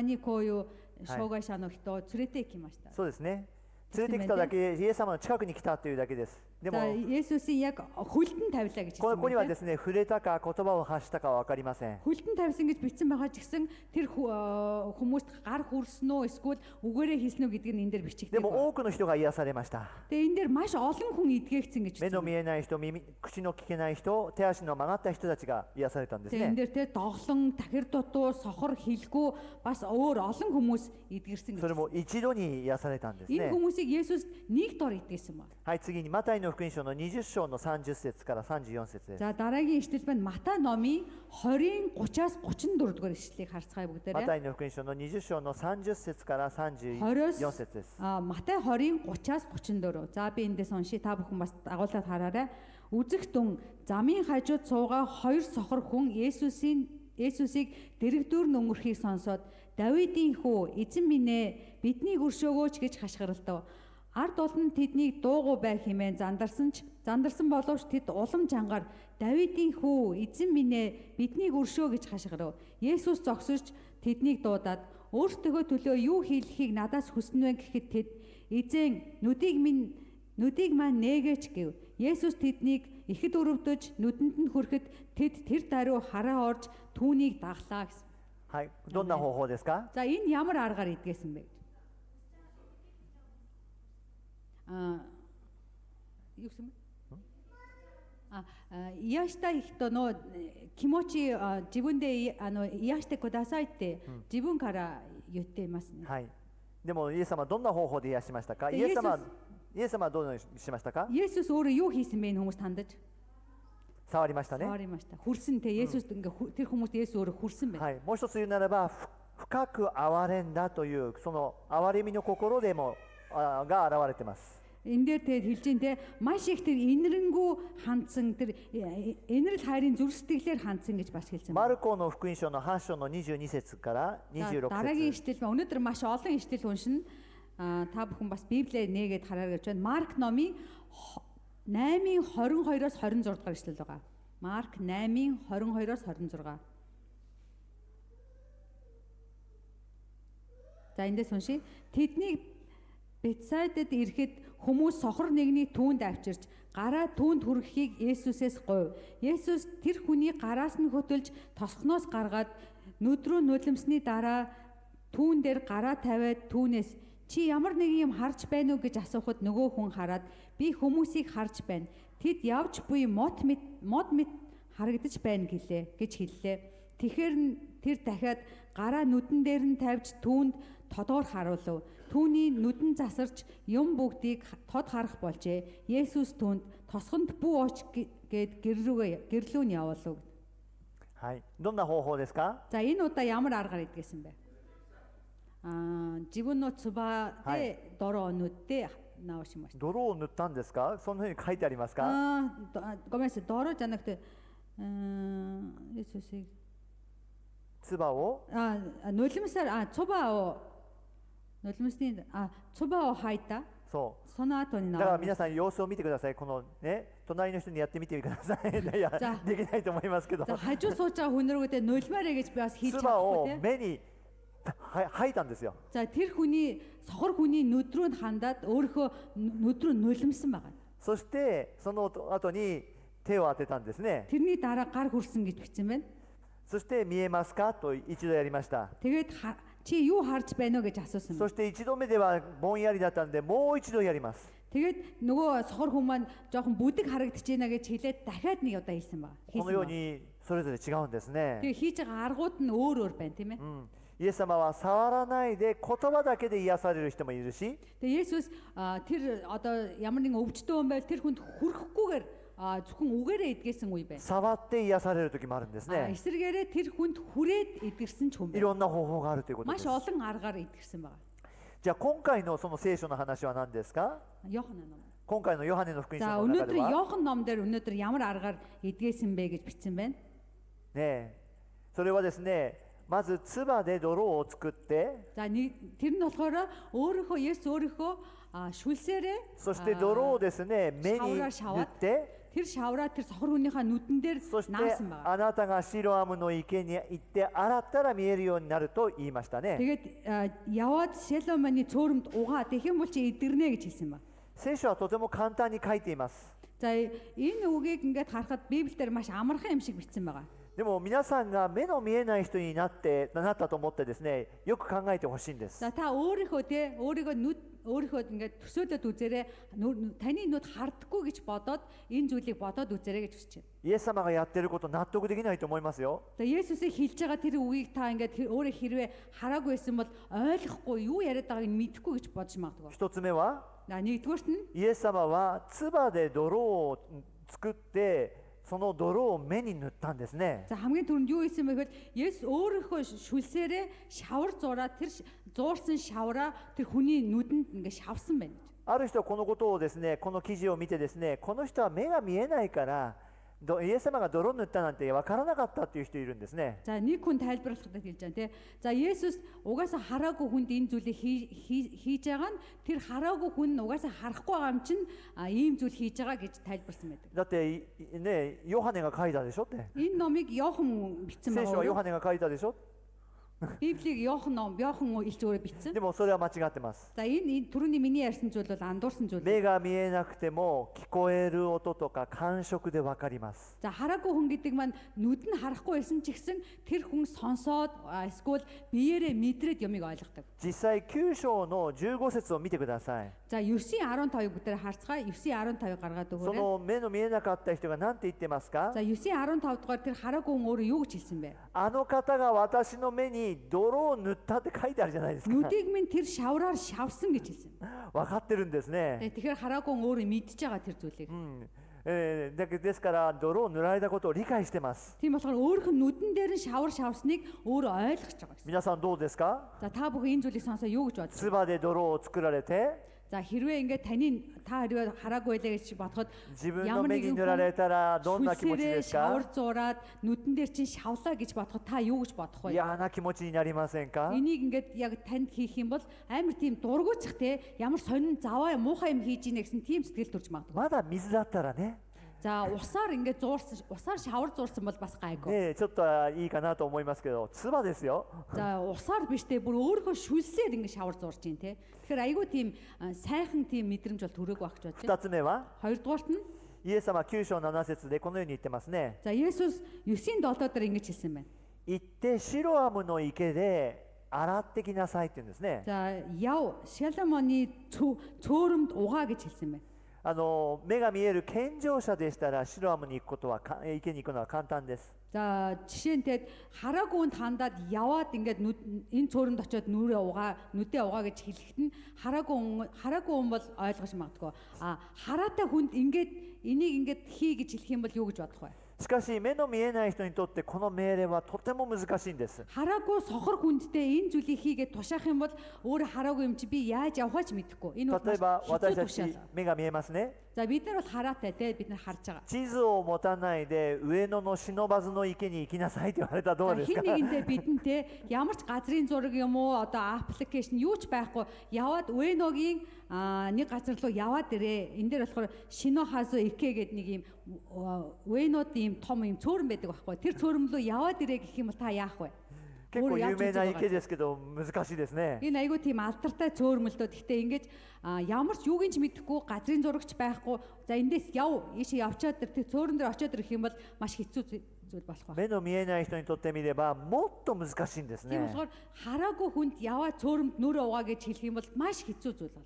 D: にこういう障害者の人を連れて行きました。
C: そうですね。連れてきただけ、イエス様の近くに来たというだけです。でも、
D: Есүсийн яг хөлтөн тавилаа гэж
C: こ
D: хэлсэн
C: こには
D: байна.
C: ですね、触れたか言葉を発したかは分かりません。
D: Хөлтөн тавьсан гэж бичсэн байгаа ч гэсэн тэр хүмүүст гар хүрсэн үү эсвэл үгээрээ хэлсэн үү гэдгийг энэ дээр
C: で
D: бичигдээ
C: も
D: байна.
C: 多くの人が癒されました。
D: Тэгээ энэ дээр маш олон хүн эдгээгдсэн гэж
C: 目の
D: бичсэн.
C: 見えない人、口の聞けない人、手足の曲がった人たちが癒されたんです
D: Тэгээ
C: ね。
D: энэ дээр тэр доглон, тахир дутуу, сохор, хилгүй бас өөр олон хүмүүс эдгэрсэн
C: それ
D: гэж.
C: も一度に癒されたんですね
D: Энэ。хүмүүсийг Есүс нэг дор эдгэсэн байна.
C: はい、次にマタイの福音書の20章の30節から34節です。
D: За дараагийн ишлэл байна. Матай номын 20-ын 30-аас 34 дугаар ишлэлийг харцгаая
C: マ
D: бүгдээрээ.
C: タイの福音書の20章の30節から34
D: 20-с
C: 節です。
D: Матай 20-ын 30-аас 34. За би эндээс уншия та бүхэн бас дагуулад хараарай. Үзэх түн замын хажууд суугаа хоёр сохор хүн Есүсийг дэрэгдүүр өнгөрөхийг сонсоод Давидын хүү эзэн минь ээ биднийг өршөөгөөч гэж хашгиралдав. Ард олон тэднийг дуугүй байх хэмээн зандарсан боловч тэд улам чангаар Давидын хүү эзэн минь ээ биднийг өршөө гэж хашгирав. Есүс зогсож тэднийг дуудаад өөртөө төлөө юу хийхийг надаас хүснэ вэ гэхэд тэд эзэн нүдийг маань нээгээч гэв. Есүс тэднийг ихэд өрөвдөж нүдэнд нь хүрэхэд тэд тэр даруй хараа орж түүнийг даглаа гэсэн.
C: はい、どんな方法ですか？
D: За энэ ямар аргаар эдгээсэн бэ гэж. Юу гэсэн бэ? Яштай ихто нөө кимочи зивүндээ яштай кудасайって自分から言っていますね。
C: はい。でもイエス様はどんな方法で癒しましたか？
D: で
C: イエス様はイエス様はどのようにしましたか？
D: Есүс өөрөө юу хийсэн бэ хүмүүс тандаж?
C: 触りましたね。
D: Савар юм аашта. Хүрсэн те Есүс ингээ тэр хүмүүст Есүс өөрөө хүрсэн байна.
C: はい、もう一つ言うならば、深く憐れんだというその憐れみの心でもが現れています。
D: Энэ дээр тэгээд хэлж ин те маш их тэр инэрэнгүү хандсан тэр инэрл хайрын зүрх сэтгэлээр хандсан гэж бас хэлсэн
C: マ
D: байна.
C: ルコの福音書の8章の22節から26
D: Дараагийн
C: 節。
D: ишлэл өнөөдөр маш олон ишлэл уншина. Та бүхэн бас Библийг нээгээд хараарай гэж байна. Марк номын 8-ын 22-оос 26 дугаар ишлэл байгаа. Марк 8-ын 22-оос 26. За эндээс уншия. Тэдний Бетсайдад ирэхэд хүмүүс сохор нэгний түүнд авчирч гараа түүнд хүрэхийг Есүсээс говь. Есүс тэр хүний гараас нь хөтөлж тосгоноос гаргаад нүд рүү нулимсны дараа түүн дээр гараа тавиад түүнээс чи ямар нэг юм харж байна уу гэж асуухад нөгөө хүн хараад би хүмүүсийг харж байна. Тэд явж буй мод мэт харагдаж байна гэлээ гэж хэллээ. Тэгэхээр тэр дахиад гараа нүдэн дээр нь тавьж түүнд тодоор харуулв. Түүний нүдэн засарч юм бүгдийг тод харах болжээ. Есүс түүнд тосгонд бүү оч гээд гэрлүү нь явуулв.
C: はい、どんな方法ですか？
D: За энэ удаа ямар аргаар идгээсэн бэ? Зигүн нот цуба де дороо нүдтэй нааш юм байна.
C: 泥を塗ったんですか？そんなふうに書いてありますか？
D: ごめんなさい、дорооじゃなくてЕсүсийг
C: 唾を
D: нулимсаар нулимсны цубаа хайта
C: そ
D: その後に
C: う。だから皆さん様子を見てください。このね、隣の人にやってみてください。いや、できないと思いますけど。
D: За хажуу сууж байгаа хүн рүүгээ нулимаарэ гэж би бас хийж
C: 唾を
D: чадахгүй те.
C: 目に吐いたんですよ。
D: За тэр хүний сохор хүний нүд рүү нь хандаад өөрийнхөө нүд рүү нулимсан байгаа.
C: そしてその後に手を当てたんですね。
D: Тэрний дараа гар хүрсэн гэж бичсэн байна.
C: そして見えますかと一度やりました。
D: Тэгээд чи юу харж байна уу гэж асуусан.
C: そして一度目ではぼんやりだったんでもう一度やります。
D: Тэгээд нөгөө сохор хүн маань жоохон бүдэг харагдаж байна гэж хэлээд дахиад нэг удаа хийсэн ба.
C: このようにそれぞれ違うんですね。
D: Тэгээд хийж байгаа аргууд нь өөр өөр байна тийм ээ.
C: イエス様は触らないで言葉だけで癒される人もいるし、
D: Тэгээд Есүс тэр одоо ямар нэгэн өвчтөө юм байл тэр хүнд хүрэхгүйгээр зөвхөн үгээрээ идгээсэн үе байна.
C: 触って癒される時もあるんですね。
D: Эсвэргээрээ тэр хүнд хүрээд идгэрсэн ч хүн
C: い
D: байна.
C: ろんな方法があるということで
D: Маш
C: す。
D: олон аргаар идгэрсэн байгаа.
C: じゃあ今回のその聖書の話は何ですか？
D: Йохан ном.
C: 今回のヨハネの福音書
D: За
C: の中
D: өнөөдөр
C: では、
D: Йохан ном дээр өнөөдөр ямар аргаар идгээсэн бэ гэж бичсэн байна.
C: ね、それはですね、まず唾で泥を作って、
D: За тэр нь болохоор өөрийнхөө Есүс өөрийнхөө шүлсээрээ
C: そして泥をですね、目に塗って、
D: тэр шавраа тэр сохор хүнийхээ нүдэн дээр
C: そして
D: наасан байгаа.
C: あなたがシロアムの池に行って洗ったら見えるようになると言いましたね。
D: Тэгээд яваад Шеломаны цөөрөмд угаа тэгэх юм бол чи идэрнэ гэж хэлсэн ба.
C: 聖書はとても簡単に書いています。
D: За энэ үгийг ингээд харахад Библиэлд маш амархан юм шиг бичсэн байгаа.
C: でも皆さんが目の見えない人になったと思ってですね、よく考えてほしいんです。
D: За та өөрийнхөө те өөрийгөө нүд өөрийнхөө ингээд төсөөлөд үзээрэй таны нүд хардахгүй гэж бодоод энэ зүйлийг бодоод үзээрэй гэж хүсэж байна.
C: イエス様がやってること納得できないと思いますよ。
D: За Есүсийг хэлж байгаа тэр үгийг та ингээд өөрөө хэрвээ хараагүй байсан бол ойлгохгүй юу яриад байгааг нь мэдэхгүй гэж бодож магадгүй.
C: 一つ目は、
D: Нэгдүгээрт нь
C: イエス様は唾で泥を作ってその泥を目に塗ったんですね。
D: За хамгийн түрүүнд юу хийсэн бэ гэвэл Есүс өөрийнхөө шүлсээрээ шавар зураад тэр зуурсан шавраа тэр хүний нүдэнд ингээд шавсан байна.
C: ある人はこのことをですね、この記事を見てですね、この人は目が見えないからイエス様が泥を塗ったなんて分からなかったっていう人いるんですね。
D: За нэг хүн тайлбарлахад хэлж байгаа тийм. За Есүс угаасаа хараагүй хүнд энэ зүйлийг хийж байгаа нь тэр хараагүй хүн нь угаасаа харахгүй байгаа юм чинь ийм зүйл хийж байгаа гэж тайлбарсан байдаг.
C: だってね、ヨハネが書いたでしょって。
D: Энэ номыг Йохан бичсэн
C: 聖書はヨ
D: байгаа.
C: ハネが書いたでしょ。
D: Библийг Йохан илж өөрөө бичсэн.
C: でもそれは間違ってます。
D: За энэ түрүүний миний ярьсан зүйл бол андуурсан зүйл.
C: 目が見えなくても聞こえる音とか感触で分かります。
D: За хараагүй хүн гэдэг маань нүд нь харахгүй байсан ч гэсэн тэр хүн сонсоод эсвэл биеэрээ мэдрээд юмыг ойлгодог.
C: 実際9章の15節を見てください。
D: За 9:15 бүгдээр харцгаая. 9:15 гаргаад
C: そ
D: өгөөрэй.
C: の目の見えなかった人が何て言ってますか？
D: За 9:15 дугаар тэр хараагүй хүн өөрөө юу гэж хэлсэн бэ?
C: あの方が私の目に泥を塗ったって書いてあるじゃないですか。
D: нүдийг минь тэр шавраар шавсан гэж хэлсэн.
C: 分かってるんですね。
D: Тэгэхээр хараагүй өөрөө мэдж байгаа тэр зүйлийг.
C: ですから泥を塗られたことを理解してます。
D: Тийм болохоор өөрийнх нь нүдэн дээр нь шавар шавсныг өөрөө ойлгож байгаа гэсэн.
C: 皆さんどうですか？
D: За та бүхэн энэ зүйлийг сонсоо юу гэж бодсон?
C: 唾で泥を作られて
D: За хэрвээ ингээд та хэрвээ хараагүй байлаа гэж бодоход
C: 自分の目に塗られたらどんな気持ちですか？
D: шавар зураад нүдэн дээр чинь шавлаа гэж бодоход та юу гэж бодох вэ?
C: 嫌な気持ちになりませんか？
D: Энийг ингээд яг танд хийх юм бол амар тийм дургуйчих те ямар сонин заваа муухай юм хийж ийнэ гэсэн тийм сэтгэл төрж магадгүй.
C: まだ水だったらね、
D: За усаар ингээд зуурсан усаар шавар зуурсан бол бас гайгүй.
C: ねえちょっといいかなと思いますけど、唾ですよ。
D: За усаар биш те бүр өөрийнхөө шүлсээр ингээд шавар зуурж ийн те. Тэгэхээр айгүй тийм сайхан тийм мэдрэмж бол төрөөг багч бодож байна.
C: 2つ目は
D: Хоёрдугаарт нь
C: イエス様9章7節でこのように言ってますね。
D: за Есүс 9:7 дээр ингэж хэлсэн байна.
C: 行ってシロアムの池で洗ってきなさいって言うんですね。
D: За яв Шаломоны цөөрөмд угаа гэж хэлсэн байна.
C: 目が見える健常者でしたらシロアムに行くことは池に行くのは簡単です。
D: За жишээ нь тэгэд хараагүй хүнд хандаад яваад ингээд энэ цөөрөмд очиод нүдээ угаа гэж хэлэхэд нь хараагүй хүн бол ойлгож магадгүй. А хараатай хүнд ингээд энийг ингээд хий гэж хэлэх юм бол юу гэж бодох вэ?
C: しかし目の見えない人にとってこの命令はとても難しいんです。
D: Хараагүй сохор хүндтэй энэ зүйлийг хийгээд тушаах юм бол өөр хараагүй юм чи би яаж явахаач мэдэхгүй. Энэ бол
C: 例えば私た
D: хэцүү
C: ち
D: тушаал.
C: 目が見えますね。
D: За бид нар бол хараатай те бид нар харж байгаа.
C: 地図を持たないで上野の不忍の池に行きなさいって言われたらどう
D: За
C: です
D: хин
C: か？
D: нэгэндээ бидэнтэй ямар ч газрын зураг юм уу одоо аппликейшн юу ч байхгүй яваад Уэногийн нэг газар руу яваад ирээ. Энд дээр болохоор Шинохазу Ике гэдэг нэг юм Уэнод ийм том юм цөөрөн байдаг байхгүй. Тэр цөөрөн рүү яваад ирээ гэх юм бол та яах вэ?
C: 結構有名な池ですけど難しいですね。
D: Энэ айгүй тийм алдартай цөөрмөлдөө. Гэхдээ ингэж ямар ч юуг нь ч мэдэхгүй газрын зурагч байхгүй. За эндээс яв ийшээ явчаад тэр цөөрөн дээр очиод ирэх юм бол маш хэцүү зүйл болох байна.
C: 目の見えない人にとってみればもっと難しいんです
D: Тийм
C: ね。
D: болохоор хараагүй хүнд яваа цөөрөмд нүрээ угаа гэж хэлэх юм бол маш хэцүү зүйл бол.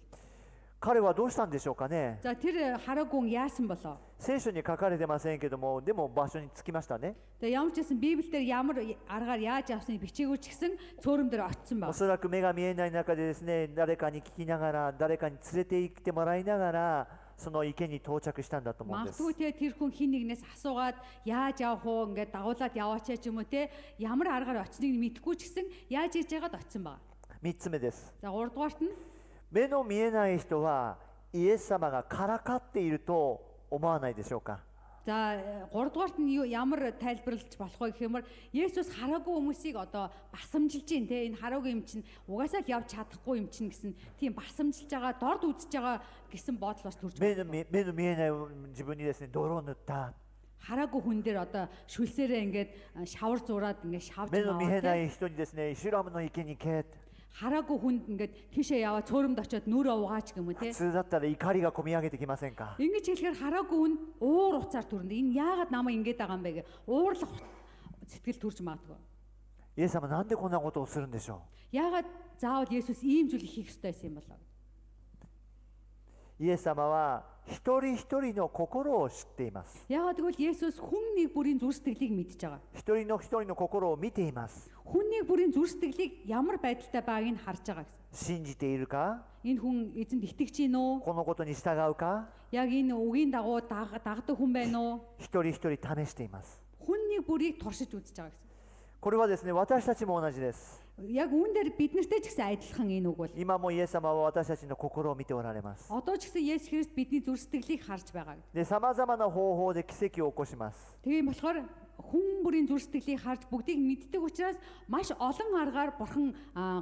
C: 彼はどうしたんでしょうかね。
D: За тэр хараагүй хүн яасан болоо?
C: 聖書に書かれてませんけども、でも場所に着きましたね。
D: Тэгээ ямар ч гэсэн Библиэлд ямар аргаар яаж авсныг бичээгүй ч гэсэн цөөрөм дээр очсон
C: お
D: байна.
C: そらく目が見えない中でですね、誰かに聞きながら、誰かに連れて行ってもらいながら、その池に到着したんだと思うんです。
D: Магадгүй те тэр хүн хин нэгнээс асуугаад яаж явах уу ингээд дагуулад яваач ч юм уу те ямар аргаар очсныг мэдэхгүй ч гэсэн яаж иж байгаад очсон байна.
C: 3つ目です。
D: За 3 дугаарт нь
C: 目の見えない人はイエス様がからかっていると思わないでしょうか。
D: За 3 дугаарт нь ямар тайлбарлаж болох вэ гэх юм бол Есүс хараагүй хүмүүсийг одоо басамжилж гин те энэ хараагүй юм чинь угаасаа л явж чадахгүй юм чинь гэсэн тийм басамжилж байгаа дорд үзэж байгаа гэсэн бодол бас төрж
C: 目
D: байна.
C: の見えない自分にですね、泥を塗った。
D: Хараагүй хүн дээр одоо шүлсээрээ ингээд шавар зураад ингээд шавж
C: 目の見えな
D: байгаа.
C: い人にですね、シュラムの池に行け。
D: Хараагүй хүнд ингээд тийшээ яваа цөөрөмд очиод нүрээ угаач гэмүү те.
C: 普通だったら怒りがこみ上げてきませんか。
D: Ингэж хэлэхээр хараагүй хүн уур уцаар төрөнд энэ яагаад намайг ингэж байгаа юм бэ гэ уурлах сэтгэл төрж магадгүй.
C: イエス様なんでこんなことをするんでしょ
D: Яагаад заавал Есүс ийм зүйл хийх ёстой байсан юм болоо?
C: う。イエス様は一人一人の心を知っています。
D: Яагаад гэвэл Есүс хүн нэг бүрийн зүрх сэтгэлийг мэдж байгаа.
C: 一人の一人の心を見ています。
D: Хүн нэг бүрийн зүрх сэтгэлийг ямар байдалтай байгааг нь харж байгаа гэсэн.
C: 信じているか、
D: Энэ хүн эзэнд итгэж гин үү?
C: このことに従うか、
D: Яг энэ үгийн дагуу дагдаг хүн байна уу?
C: 一人一人試しています。
D: Хүн нэг бүрийг туршиж үзэж байгаа гэсэн.
C: これはですね、私たちも同じです。
D: Яг үүн дээр бид нартэй ч гэсэн адилхан энэ үг бол.
C: 今もイエス様は私たちの心を見ておられます。
D: Одоо ч гэсэн Есүс Христ бидний зүрх сэтгэлийг харж байгаа.
C: で、さまざまな方法で奇跡を起こします。
D: Тийм болохоор хүн бүрийн зүрх сэтгэлийг харж бүгдийг мэддэг учраас маш олон аргаар бурхан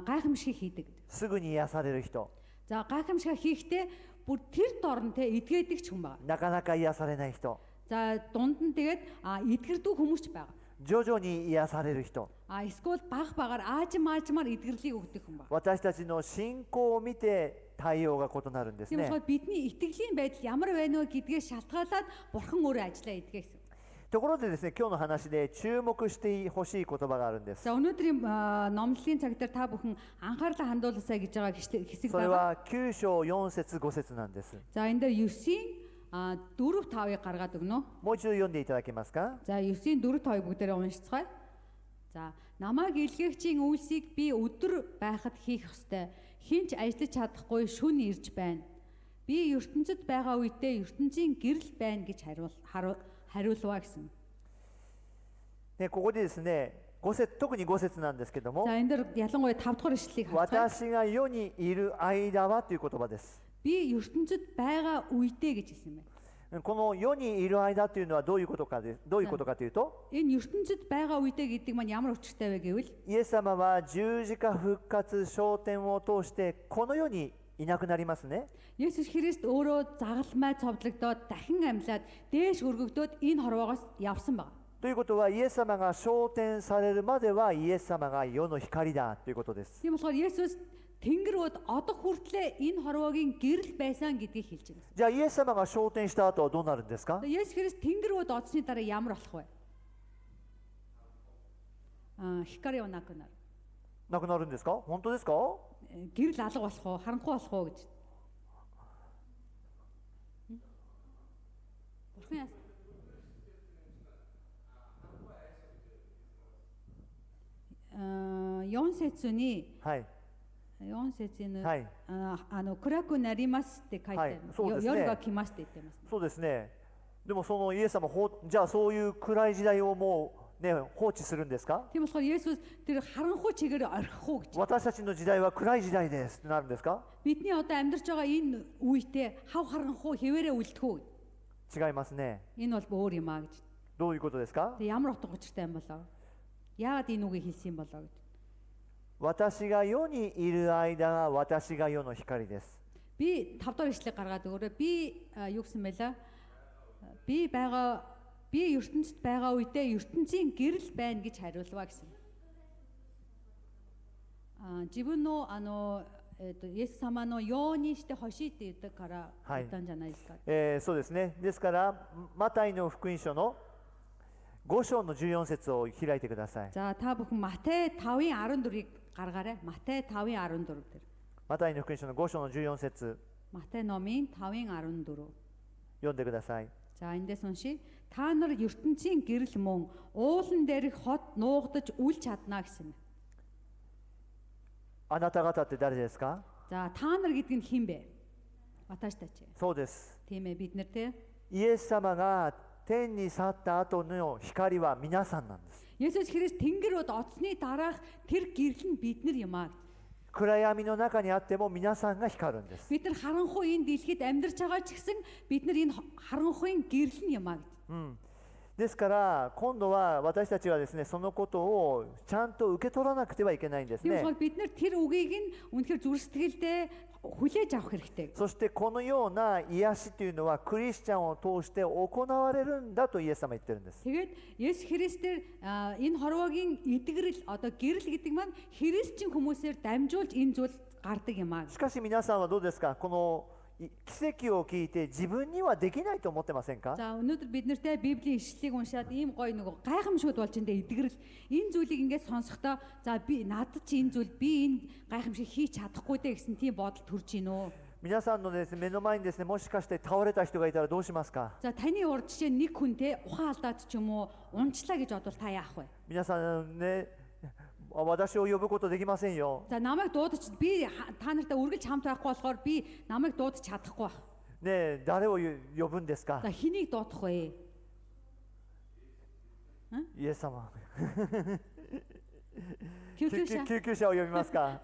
D: гайхамшиг хийдэг.
C: すぐに癒される人、
D: За гайхамшиг хийхдээ бүр тэр дорн те эдгээдэг ч хүн байна.
C: なかなか癒されない人、
D: За дунд нь тэгээд эдгэрдэг хүмүүс ч байгаа.
C: 徐々に癒される人、
D: Эсвэл багаар аажмаар эдгэрлийг өгдөг хүн байна.
C: 私たちの信仰を見て対応が異なるんです
D: Тийм
C: ね。
D: болохоор бидний итгэлийн байдал ямар байна вэ гэдгээс шалтгаалаад бурхан өөрөө ажиллаа эдгээ гэсэн.
C: ところでですね、今日の話で注目してほしい言葉があるんです。
D: За өнөөдрийн номлолийн цаг дээр та бүхэн анхаарлаа хандуулсаа гэж байгаа хэсэг
C: それ
D: байгаа.
C: は9章4節5節なんです。
D: За энэ дээр 9-ийн 4-5-ыг гаргаад өгнө.
C: もう一度読んでいただけますか。
D: За 9-ийн 4-5-ыг бүгдээрээ уншицгаая. За намайг илгээгчийн үйлсийг би өдөр байхад хийх ёстой. Хинч ажиллаж чадахгүй шүн ирж байна. Би ертөнцид байгаа үедээ ертөнцийн гэрэл байна гэж хариулваа гэсэн.
C: ね、ここでですね、特に5節なんですけども、
D: За энэ дэр ялангуяа 5 дугаар ишлэлийг харцгаая.
C: 私が世にいる間はという言葉です。
D: Би ертөнцид байгаа үедээ гэж хэлсэн юм байна.
C: この世にいる間というのはどういうことかというと、
D: Энэ ертөнцид байгаа үедээ гэдэг маань ямар учиртай вэ гэвэл
C: イエス様は十字架復活昇天を通してこの世にいなくなりますね。
D: Есүс Христ өөрөө загалмай цовдлогдоод дахин амьлаад дээш өргөгдөөд энэ хорвоогоос явсан байна.
C: ということはイエス様が昇天されるまではイエス様が世の光だということです。
D: Тийм болохоор Есүс Тэнгэр бод одох хүртлээр энэ хорвоогийн гэрэл байсан гэдгийг хэлж байна.
C: じゃあイエス様が昇天した後はどうなるんですか？
D: Есүс Христ Тэнгэр бод одсны дараа ямар болох вэ? Хикари наくなる.
C: なくなるんですか？本当ですか？
D: Гэрэл алга болох уу, харанхуй болох уу гэж. Бурхан яасан? Йонсэцүний
C: はい。
D: Йонсэцүний
C: はい。
D: 暗くなりますって書いてある。
C: そうですね。
D: 夜が来ますって言ってます。
C: そうですね。でもそのイエス様じゃあそういう暗い時代をもうね放置するんですか？
D: Тийм болохоор Есүс тэр харанхуй чигээр орхих уу гэж.
C: 私たちの時代は暗い時代ですってなるんですか？
D: Бидний одоо амьдарч байгаа энэ үетэй хав харанхуй хэвээрээ үлдэх үү?
C: 違いますね。
D: Энэ бол өөр юм аа гэж.
C: どういうことですか？
D: Тэг ямар утга учиртай юм болоо? Яагаад энэ үгийг хэлсэн юм болоо гэж.
C: 私が世にいる間は私が世の光です。
D: Би 5 дахь ишлэг гаргаад өгөөрэй. Би юу гэсэн байлаа? Би ертөнцид байгаа үедээ ертөнцийн гэрэл байна гэж хариулваа гэсэн. 自分のイエス様のようにしてほしいって言ったから言ったんじゃないですか。
C: そうですね。ですからマタイの福音書の5章の14節を開いてください。
D: За та бүхэн Матай 5-ын 14-ыг гаргаарай. Матай 5-ын 14 дээр.
C: マタイの福音書の5章の14節
D: Матай номын 5-ын 14.
C: 読んでください。
D: За эндээс уншия. Та нар ертөнцийн гэрэл мөн уулан дээрх хот нуугдаж үл чадна гэсэн.
C: あなた方って誰ですか？
D: За та нар гэдэг нь хэн бэ? Ваташ тач.
C: そうです。
D: Тийм ээ бид нар те.
C: イエス様が天に去った後の光は皆さんなんです。
D: Есүс Христ Тэнгэр бод оцсны дараах тэр гэрэл нь бид нар юм аа.
C: 暗闇の中にあっても皆さんが光るんです。
D: Бид нар харанхуй энэ дэлхийд амьдарч байгаа ч гэсэн бид нар энэ харанхуйн гэрэл нь юм аа.
C: ですから今度は私たちはですねそのことをちゃんと受け取らなくてはいけないんですね。
D: Тийм болохоор бид нар тэр үгийг нь үнэхээр зүрх сэтгэлдээ хүлээж авах хэрэгтэй.
C: そしてこのような癒しというのはクリスチャンを通して行われるんだとイエス様言ってるんです。
D: Тэгээд Есүс Христээр энэ хорвоогийн эдгэрэл одоо гэрэл гэдэг маань христчин хүмүүсээр дамжуулж энэ зүйл гардаг юм аа.
C: しかし皆さんはどうですか？この奇跡を聞いて自分にはできないと思ってませんか？
D: За өнөөдөр бид нартай Библийн ишлэлийг уншаад ийм гоё нэг гайхамшигуд болж энэ эдгэрэл энэ зүйлийг ингээд сонсохдоо за би надад чи энэ зүйл би энэ гайхамшиг хийж чадахгүй дээ гэсэн тийм бодол төрж гин үү?
C: 皆さんのですね目の前にですねもしかして倒れた人がいたらどうしますか？
D: За таны урд жишээ нэг хүн те ухаан алдаад ч юм уу унчлаа гэж бодвол та яах вэ?
C: 皆さんね私を呼ぶことできませんよ。
D: За намайг дуудаж би та нартай үргэлж хамт байхгүй болохоор би намайг дуудаж чадахгүй байх.
C: ねえ誰を呼ぶんですか？
D: За хэнийг дуудах вэ?
C: イエス様。
D: 救急車?
C: 救急車を呼びますか？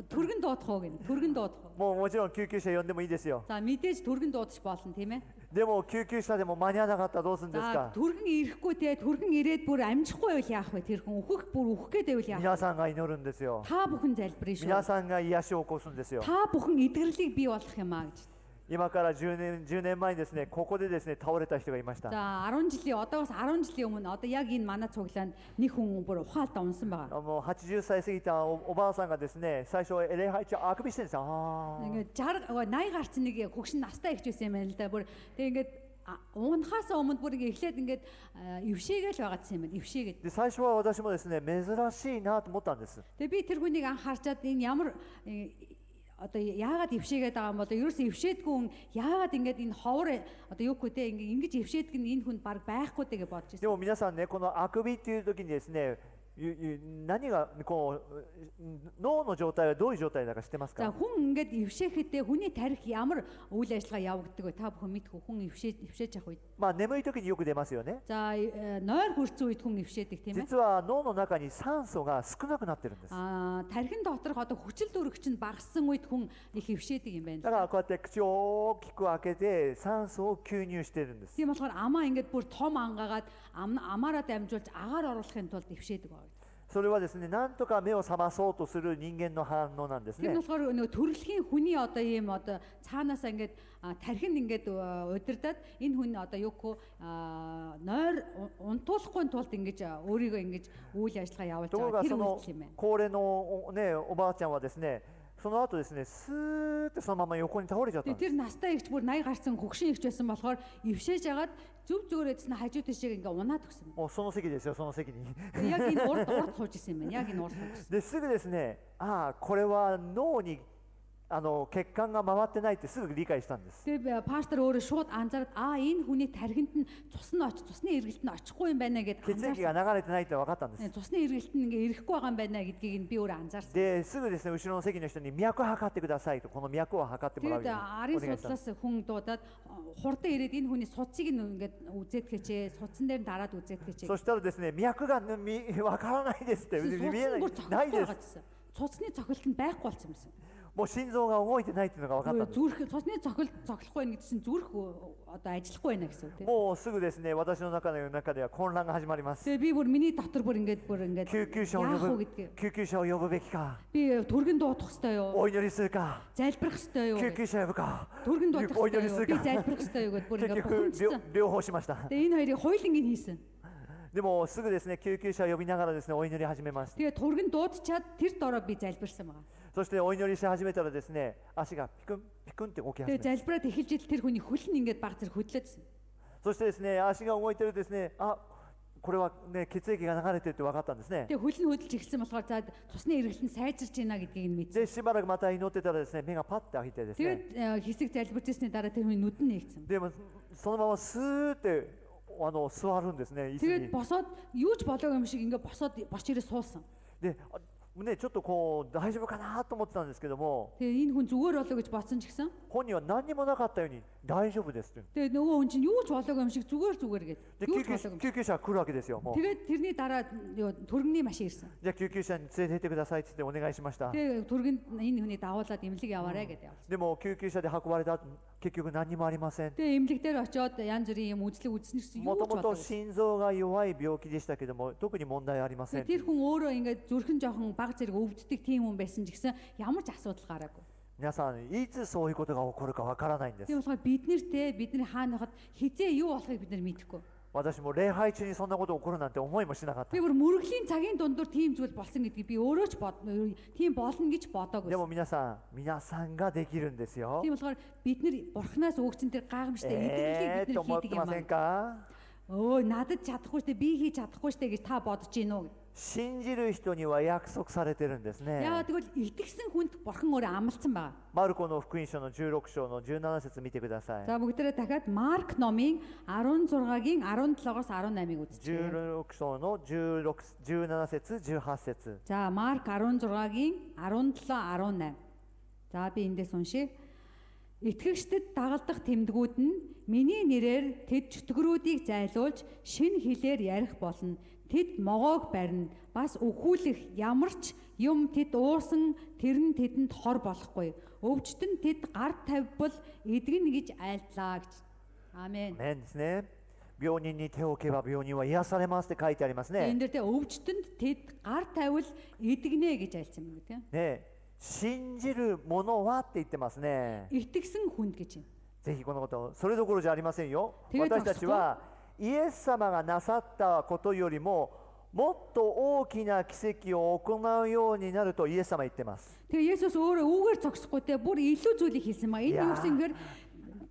D: Түргэн дуудах уу гэнэ. Түргэн дуудах уу?
C: もちろん救急車呼んでもいいですよ。
D: За мэдээж түргэн дуудаж болно тийм ээ.
C: でも救急車でも間に合わなかったらどうするんです
D: За
C: か？
D: түргэн ирэхгүй те түргэн ирээд бүр амжихгүй байвал яах вэ? Тэр хүн үхэх гээд байвал яах вэ?
C: 皆さんが祈るんですよ。
D: Та бүхэн залбирая шүү.
C: 皆さんが癒しを起こすんですよ。
D: Та бүхэн эдгэрлийг бий болгох юм аа гэж.
C: 今から10年前にですねここでですね倒れた人がいました。
D: За 10 жилийн одоогоос 10 жилийн өмнө одоо яг энэ манай цуглаанд нэг хүн бүр ухаалтаа унсан байгаа.
C: もう80歳過ぎたおばあさんがですね最初礼拝中あくびしてるんですよ。
D: Ингээд 80 гарсан нэг хөгшин настай ихч байсан юм байна л да. Бүр тэг ингээд унахаас өмнө бүр эхлээд ингээд ившээгээл байгаадсан юм байна. Ившээгээд.
C: で最初は私もですね珍しいなと思ったんです。
D: Тэг би тэр хүнийг анхаарчаад энэ ямар одоо яагаад ившээгээд байгаа юм бол ерөөсөө ившээдгүй хүн яагаад ингээд энэ ховор одоо юу гэх вэ ингэж ившээдэг нь энэ хүн баг байхгүй дээ гэж бодож
C: でも皆さんねこのあくびっていう時にですね何がこう脳の状態はどういう状態だか知ってます
D: За
C: か？
D: хүн ингээд эвшээхэдээ хүний тарих ямар үйл ажиллагаа явагддаг вэ? Та бүхэн мэдгүй хүн эвшээж явах үед.
C: まあ眠い時によく出ますよね。
D: За нойр хүрсэн үед хүн эвшээдэг тийм ээ.
C: 実は脳の中に酸素が少なくなってるんです。
D: Тархин доторх одоо хүчил дөрөгч нь багассан үед хүн их эвшээдэг юм байна.
C: だからこうやって口を大きく開けて酸素を吸入してるんです。
D: Тийм болохоор амаа ингээд бүр том ангаагаад амаараа дамжуулж агаар оруулахын тулд эвшээдэг байна.
C: それはですね、なんとか目を覚まそうとする人間の反応なんですね。
D: Тийм болохоор нөгөө төрөлхийн хүний одоо ийм одоо цаанаасаа ингээд тархин ингээд удирдаад энэ хүн одоо юуко нойр унтуулахгүй тулд ингэж өөрийгөө ингэж үйл ажиллагаа явуулж
C: ところ
D: байгаа
C: が
D: тэр
C: その
D: үйлдэл юм байна.
C: 高齢のねおばあちゃんはですね、その後ですね、スーッとそのまま横に倒れちゃったんです。
D: Тэр настай ихч бүр 80 гарсан хөгшин ихч байсан болохоор эвшээж агаад зүв зүгээрээдсэн хажуу тишээ ингээ унаад өгсөн.
C: もうその席ですよ、その席に。
D: Яг энэ урд сууж исэн юм байна. Яг энэ урд сууж исэн.
C: ですぐですね、ああこれは脳に血管が回ってないってすぐ理解したんです。
D: Тэгээ пастор өөрөө шууд анзаараад энэ хүний тархинд нь цусны эргэлт нь очихгүй юм байна гэдээ
C: 血液
D: анзаарсан.
C: が流れてないって分かったんです。
D: Цусны эргэлт нь ингээ ирэхгүй байгаа юм байна гэдгийг нь би өөрөө анзаарсан.
C: ですぐですね、後ろの席の人に脈測ってくださいと、この脈を測ってもらう
D: Тэгээд
C: ように
D: арын
C: お願いしたんです
D: судлаас хүн дуудаад хурдан ирээд энэ хүний суцыг нь ингээ үзээд гэчээ, суцсан дээр нь дараад үзээд гэчээ.
C: そしたらですね、脈が分からないですって、見えない、ないです。
D: Цусны цохилт нь байхгүй болсон юм байна.
C: もう心臓が動いてないっていうのが分かったんです。
D: Зүрх цусны цохилохгүй байна гэдэг чинь зүрх одоо ажиллахгүй байна гэсэн үг тийм.
C: もうすぐですね、私の中では混乱が始まります。
D: Тэгээ би бүр миний дотор бүр ингээд
C: 救急車を呼ぶべきか、
D: би түргэн дуудах хэвээр юу?
C: お祈りするか、
D: Залбирах хэвээр юу?
C: 救急車呼ぶか、
D: Түргэн дуудах
C: お祈り
D: хэвээр
C: す
D: юу?
C: る
D: Би
C: か。
D: залбирах хэвээр юу гэдээ бүр
C: 結
D: ингээд
C: 局
D: бухимдсан.
C: 両方しました。
D: Тэгээ энэ хоёрыг хоёуланг нь хийсэн.
C: でもすぐですね、救急車を呼びながらですね、お祈り始めました。
D: Тэгээ түргэн дуудчихад тэр дороо би залбирсан байгаа.
C: そしてお祈りし始めたらですね、足がピクンピクンって動き始め
D: Тэгээ
C: た。
D: залбираад эхэлж идэл тэр хүний хөл нь ингээд баг зэрэг хөдлөөдсөн.
C: そしてですね、足が動いてるですね、これはね、血液が流れてるって分かったんですね。
D: Тэгээ хөл нь хөдлөж эхэлсэн болохоор за цусны эргэлт нь сайжирч байна гэдгийг нь мэдсэн.
C: でしばらくまた祈ってたらですね、目がパッて開いてですね、
D: Тэгээд хэсэг залбирч ирсний дараа тэр хүний нүд нь нэгцэн.
C: でもそのままスーって座るんですね、椅子
D: Тэгээд
C: に。
D: босоод юу ч болоогүй юм шиг ингээд босоод босч ирээ суусан.
C: で、ね、ちょっとこう大丈夫かなと思ってたんですけども、
D: Тэгээ энэ хүн зүгээр болоо гэж бодсон ч гэсэн
C: 本人は何にもなかったように大丈夫ですって。
D: тэгээ нөгөө хүн чинь юу ч болоогүй юм шиг зүгээр гэдэг.
C: で
D: Юу ч болоогүй.
C: 救急車が来るわけですよ。もう
D: Тэгээд тэрний дараа түргэний машин ирсэн.
C: じゃあ救急車に連れて行ってくださいって言ってお願いしました。
D: Тэгээ түргэнд энэ хүний дагуулад эмнэлэг яваарэ гэдэг явуулсан.
C: でも救急車で運ばれた後結局何にもありません。
D: Тэгээ эмнэлэг дээр очиод янз бүрийн юм үзлэг үзсэн гэсэн
C: も
D: юу
C: と
D: ч
C: もと
D: болоогүй.
C: 心臓が弱い病気でしたけども特に問題ありません。
D: Тэр хүн өөрөө ингээд зүрхэн жоохон баг зэрэг өвддөг тийм хүн байсан ч гэсэн ямар ч асуудал гараагүй.
C: 皆さんいつそういうことが起こるかわからないんです。
D: Тийм болохоор бидний хаана хахад хизээ юу болохыг бид нар мэдэхгүй.
C: 私も礼拝中にそんなこと起こるなんて思いもしなかった。
D: Би бүр мөрөглийн цагийн дундуур тийм зүйл болсон гэдгийг би өөрөө ч тийм болно гэж бодоогүй.
C: でも皆さんができるんですよ。
D: Тийм болохоор бид нар бурхнаас өгсөн тэр гайхамшигтай эдгэрлийг
C: と
D: бид
C: 思
D: нар
C: って
D: хийдэг
C: ま
D: юм
C: せん
D: аа.
C: か？
D: Өө надад чадахгүй штэ би хийж чадахгүй штэ гэж та бодож гин үү?
C: 信じる人には約束されてるんですね。
D: Яагаад тэгвэл итгэсэн хүнд бурхан өөрөө амласан байгаа.
C: マルコの福音書の16章の17節見てください。
D: За бүгдээрээ дахиад Марк номын 16-гийн 17-оос 18-ыг үзчихье.
C: 16章の17節18節。
D: За Марк 16-гийн 17 18. За би эндээс уншия. Итгэгчдэд дагалдах тэмдгүүд нь миний нэрээр тэд чөтгөрүүдийг зайлуулж шинэ хэлээр ярих болно. Тэд могоог барина. Бас өгүүлэх ямар ч юм тэд уусан тэр нь тэдэнд хор болохгүй. Өвчтөн тэд гар тавьбал эдгэн гэж айлтлаа гэж. Аамен.
C: ねですね。病人に手を置けば病人は癒されますって書いてありますね。
D: Энэ дээр тэ өвчтөнд тэд гар тавил эдгнэ гэж айлцсан юм гэдэг.
C: ね、信じる者はって言ってますね。
D: Итгэсэн хүнд гэж байна.
C: ぜひこのことそれどころじゃありませんよ。
D: Тэгээд
C: 私たちはイエス様がなさったことよりももっと大きな奇跡を行うようになるとイエス様言ってます。
D: Тэгээ Есүс өөрөө үүгээр зогсохгүй те бүр илүү зүйлийг хийсэн маа. Энэ юу гэсэн хэрэг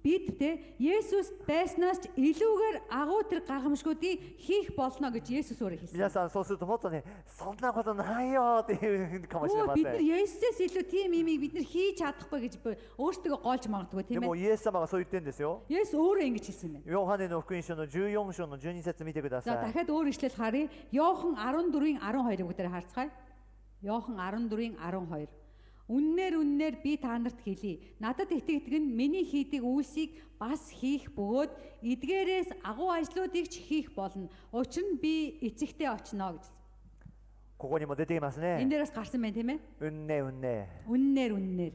D: бид те Есүс байснаас ч илүүгээр агуу тэр гайхамшгуудыг хийх болно гэж Есүс өөрөө хэлсэн.
C: 皆さんそうするともっとね、そんなことないよっていうかもしれませ
D: Бид нар
C: ん。
D: Есүсээс илүү тийм имийг бид нар хийж чадахгүй гэж өөртөө голж магадгүй
C: で
D: тийм
C: も
D: ээ.
C: イエス様がそう言ってるんですよ。
D: Есүс өөрөө ингэж хэлсэн байна.
C: ヨハネの福音書の14章の12節見てくだ
D: За
C: さい。
D: дахиад өөр ишлэл харъя. Иохан 14-ийн 12-ыг бүгдээр харцгаая. Иохан 14-ийн 12. Үннээр би та нарт хэлье. Надад итгэдэг нь миний хийдэг үйлсийг бас хийх бөгөөд эдгээрээс агуу ажлуудыг ч хийх болно. Учир нь би эцэгтэй очино гэж.
C: ここにも出てきます
D: Энэ
C: ね。
D: дээрээс гарсан байна тийм ээ.
C: うんねうんね。
D: Үннээр.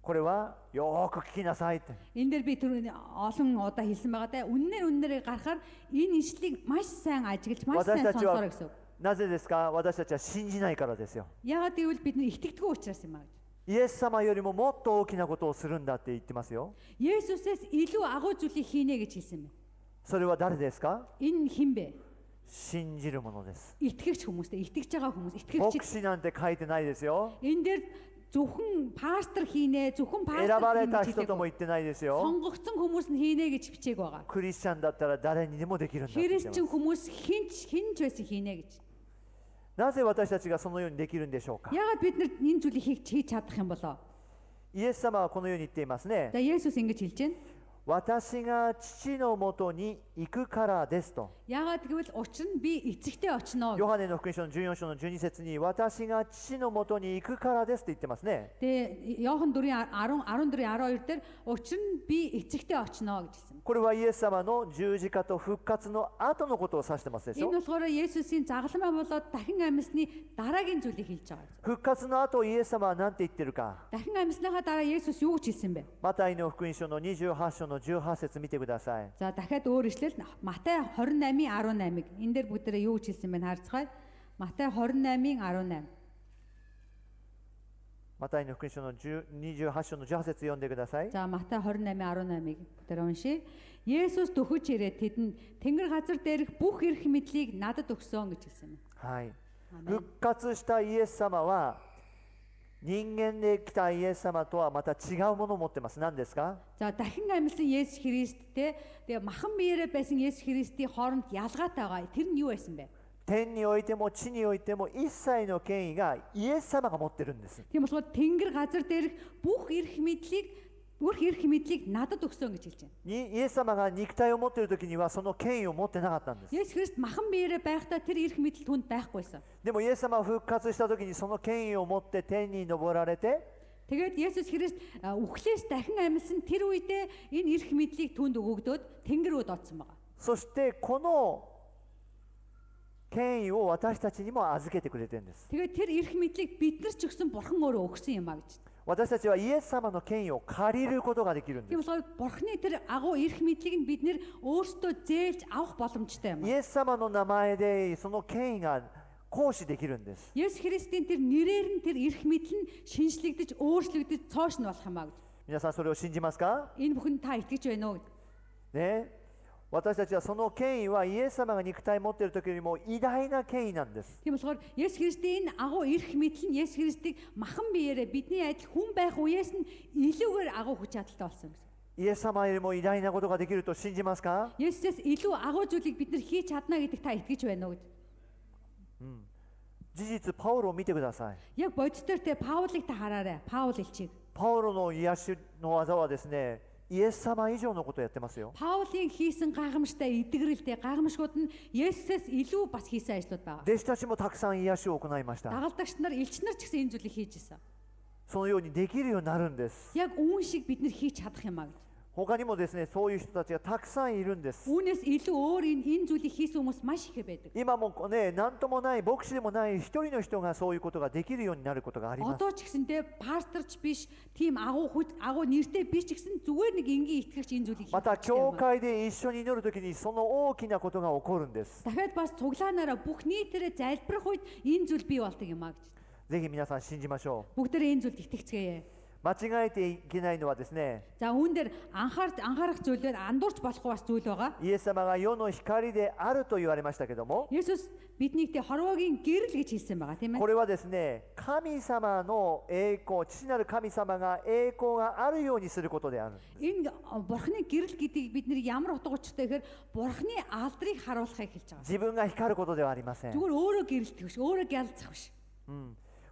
C: これはよーく聞きなさいって。
D: Энэ дээр би түр олон удаа хэлсэн байгаа те. Үннээр гарахаар энэ ишлийг маш сайн ажиглаж, маш
C: 私
D: сайн
C: たちは
D: сонсоорой гэсэн үг.
C: なぜですか？私たちは信じないからですよ。
D: Яагаад гэвэл бид нар итгэдэггүй учраас юм аа гэж.
C: イエス様よりももっと大きなことをするんだって言ってますよ。
D: Есүсээс илүү агуу зүйлийг хийнэ гэж хэлсэн байна.
C: それは誰ですか？
D: Энэ хэн бэ?
C: 信じるものです。
D: Итгэгч хүмүүстэй, итгэж байгаа хүмүүс,
C: 牧
D: итгэгчид.
C: 師なんて書いてないですよ。
D: Энэ дээр зөвхөн пастор хийнэ, зөвхөн
C: 選
D: пастор
C: ばれ
D: хийнэ
C: た
D: гэж
C: 人とも
D: хэлээгүй.
C: 言ってないですよ。
D: Сонгогдсон хүмүүс нь хийнэ гэж бичээг байгаа.
C: クリスチャンだったら誰にでもできるんだって言ってます
D: Христчин хүмүүс хинч байсан хийнэ гэж.
C: なぜ私たちがそのようにできるんでしょうか？
D: Яагаад бид нар энэ зүйлийг хийж чадах юм болоо?
C: イエス様はこのように言っていますね。
D: За Есүс ингэж хэлж байна.
C: 私が父のもとに行くからですと。
D: Яагаад гэвэл учир нь би эцэгтэй очино.
C: ヨハネの福音書の14章の12節に私が父のもとに行くからですって言ってますね。
D: Тэгээ Иохан 4:14-12 дээр учир нь би эцэгтэй очино гэж хэлсэн.
C: これはイエス様の十字架と復活の後のことを指してますでしょ。
D: Энэ болохоор Есүсийн загалмай болоод дахин амьсны дараагийн зүйлийг хэлж байгаа.
C: 復活の後イエス様は何て言ってるか。
D: Дахин амьсныхаа дараа Есүс юу гэж хэлсэн бэ?
C: マタイの福音書の28章の18節見てください。
D: За дахиад өөр ишлэл Матай 28:18-ыг энэ дээр бүгдээрээ юу гэж хэлсэн бэ харцгаая. Матай 28:18.
C: マタイの福音書の28章の18節読んでください。
D: За Матай 28:18-ыг бүгдээрээ уншия. Есүс дөхөж ирээд тэдэнд Тэнгэр газар дээрх бүх эрх мэдлийг надад өгсөн гэж хэлсэн юм.
C: はい。
D: Амен.
C: 復活したイエス様は人間で来たイエス様とはまた違うものを持ってます。何ですか？
D: За дахин амьсан Есүс Христтэй тэгээ махан биеэрээ байсан Есүс Христийн хооронд ялгаатай байгаа. Тэр нь юу байсан бэ?
C: 天においても地においても一切の権威がイエス様が持ってるんです。
D: Тийм болохоор Тэнгэр газар дээрх бүх эрх мэдлийг надад өгсөн гэж хэлж байна.
C: イエス様が肉体を持っている時にはその権威を持ってなかったんです。
D: Есүс Христ махан биеэрээ байхдаа тэр эрх мэдэл түнд байхгүйсэн.
C: でもイエス様が復活した時にその権威を持って天に昇られて、
D: Тэгээд Есүс Христ үхлээс дахин амьсан тэр үедээ энэ эрх мэдлийг түнд өгөгдөөд Тэнгэр рүү дооцсон байгаа.
C: そしてこの権威を私たちにも預けてくれてるんです。
D: Тэгээд тэр эрх мэдлийг бид нар ч өгсөн Бурхан өөрөө өгсөн юм а гэж.
C: 私たちはイエス様の権威を借りることができるんで
D: Тийм
C: す。
D: болохоор Бурханы тэр агуу эрх мэдлийг нь бид нэр өөрсдөө зээлж авах боломжтой юм
C: イ
D: а.
C: エス様の名前でその権威が行使できるんです。
D: Есүс Христийн тэр нэрээр нь тэр эрх мэдэл нь шинжлэгдэж, өөрчлөгдөж цоош нь болох юм а гэж.
C: 皆さんそれを信じますか？
D: Энэ бүхэн та итгэж байна уу?
C: ね。私たちはその権威はイエス様が肉体を持っている時よりも偉大な権威なんです。
D: Тийм болохоор Есүс Христийн энэ агуу эрх мэдэл нь Есүс Христийг махан биеэрээ бидний адил хүн байх үеэс нь илүүгээр агуу хүч чадалтай болсон гэсэн.
C: イエス様よりも偉大なことができると信じますか？
D: Есүсээс илүү агуу зүйлийг бид нар хийж чадна гэдэг та итгэж байна уу гэж.
C: 事実パウロを見てください。
D: Яг бодитоор те Паулыг та хараарай. Паул элчийг.
C: パウロの癒しの技はですね、イエス様以上のことをやってますよ。
D: Паулийн хийсэн гайхамштай эдгэрэлтэй гайхамшгууд нь Есүсээс илүү бас хийсэн ажлууд байгаа.
C: 弟子たちもたくさん癒しを行いました。
D: Дагалдагч нар, элч нар ч гэсэн энэ зүйлийг хийж исэн.
C: そのようにできるようになるんです。
D: Яг үүн шиг бид нар хийж чадах юм а гэж.
C: 他にもですね、そういう人たちがたくさんいるんです。
D: Үүнээс илүү өөр энэ зүйлийг хийсэн хүмүүс маш их байдаг.
C: 今もね、何ともない牧師でもない一人の人がそういうことができるようになることがあります。
D: Одоо ч гэсэндээ пасторч биш, тийм агуу нэртэй биш ч гэсэн зүгээр нэг энгийн итгэгч энэ зүйлийг
C: また
D: хийж
C: 教
D: чаддаг.
C: 会で一緒に祈るときにその大きなことが起こるんです。
D: Дахиад бас цуглаанаараа бүх нийтээрээ залбирах үед энэ зүйл бий болдог юм а гэж.
C: ぜひ皆さん信じましょう。
D: Бүгдээрээ энэ зүйлд итгэцгээе.
C: 間違えていけないのはですね、
D: За үүн дээр анхаарах зүйлээр андуурч болохгүй бас зүйл байгаа.
C: イエス様が世の光であると言われましたけども、
D: Есүс биднийг тэ хорвоогийн гэрэл гэж хэлсэн байгаа тийм
C: こ
D: ээ.
C: れはですね、神様の栄光、父なる神様が栄光があるようにすることである。
D: Энэ бурхны гэрэл гэдгийг бид нэр ямар утга учиртай гэхээр бурхны алдрыг харуулахыг хэлж байгаа.
C: 自分が光ることではありません。
D: Зүгээр өөрөө гэрэлтэх биш, өөрөө гялцах биш.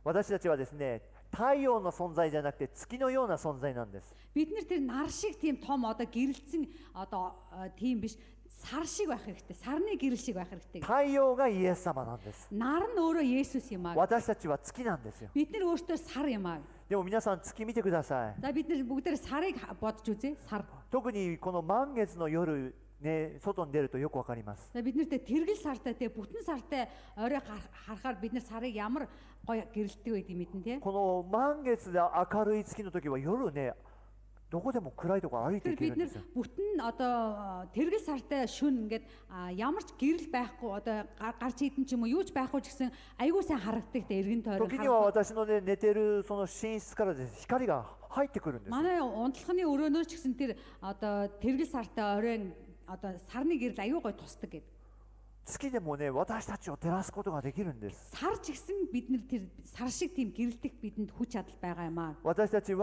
C: 私たちはですね、太陽の存在じゃなくて月のような存在なんです。
D: Бид нэр тэр нар шиг тийм том одоо гэрэлтсэн одоо тийм биш, сар шиг байх хэрэгтэй. Сарны гэрэл шиг байх хэрэгтэй.
C: 太陽がイエス様なんです。
D: Нар нь өөрөө Есүс юм аа.
C: 私たちは月なんですよ。
D: Бид нэр өөртөө сар юм аа.
C: でも皆さん月見てください。
D: За бид нэр бүгдээр сарыг бодж үзье. Сар.
C: 特にこの満月の夜ね、外に出るとよくわかります。
D: За бид нэртэй тэргэл сартай те бүтэн сартай орой харахаар бид нар сарыг ямар гоё гэрэлтдэг байдгийг мэднэ те.
C: この満月で明るい月の時は夜ね、どこでも暗いところ歩いてい
D: Тэр
C: ける
D: бид
C: んで
D: нэр
C: すよ。
D: бүтэн одоо тэргэл сартай шүн ингээд ямар ч гэрэл байхгүй одоо гарч идэн ч юм уу юу ч байхгүй ч гэсэн айгуу сайн харагддаг те эргэн тойрон.
C: 時には私のね、寝てるその寝室からです光が入ってくるんですよ。
D: Манай унтлахны өрөөнөөс ч гэсэн тэр одоо тэргэл сартай оройн одоо сарны гэрэл аюу гой тусдаг гэдэг.
C: 月でもね、私たちを照らすことができるんです。
D: Сар ч гэсэн бид нэр тэр сар шиг тийм гэрэлтэх бидэнд хүч чадал байгаа юм аа.
C: 私たち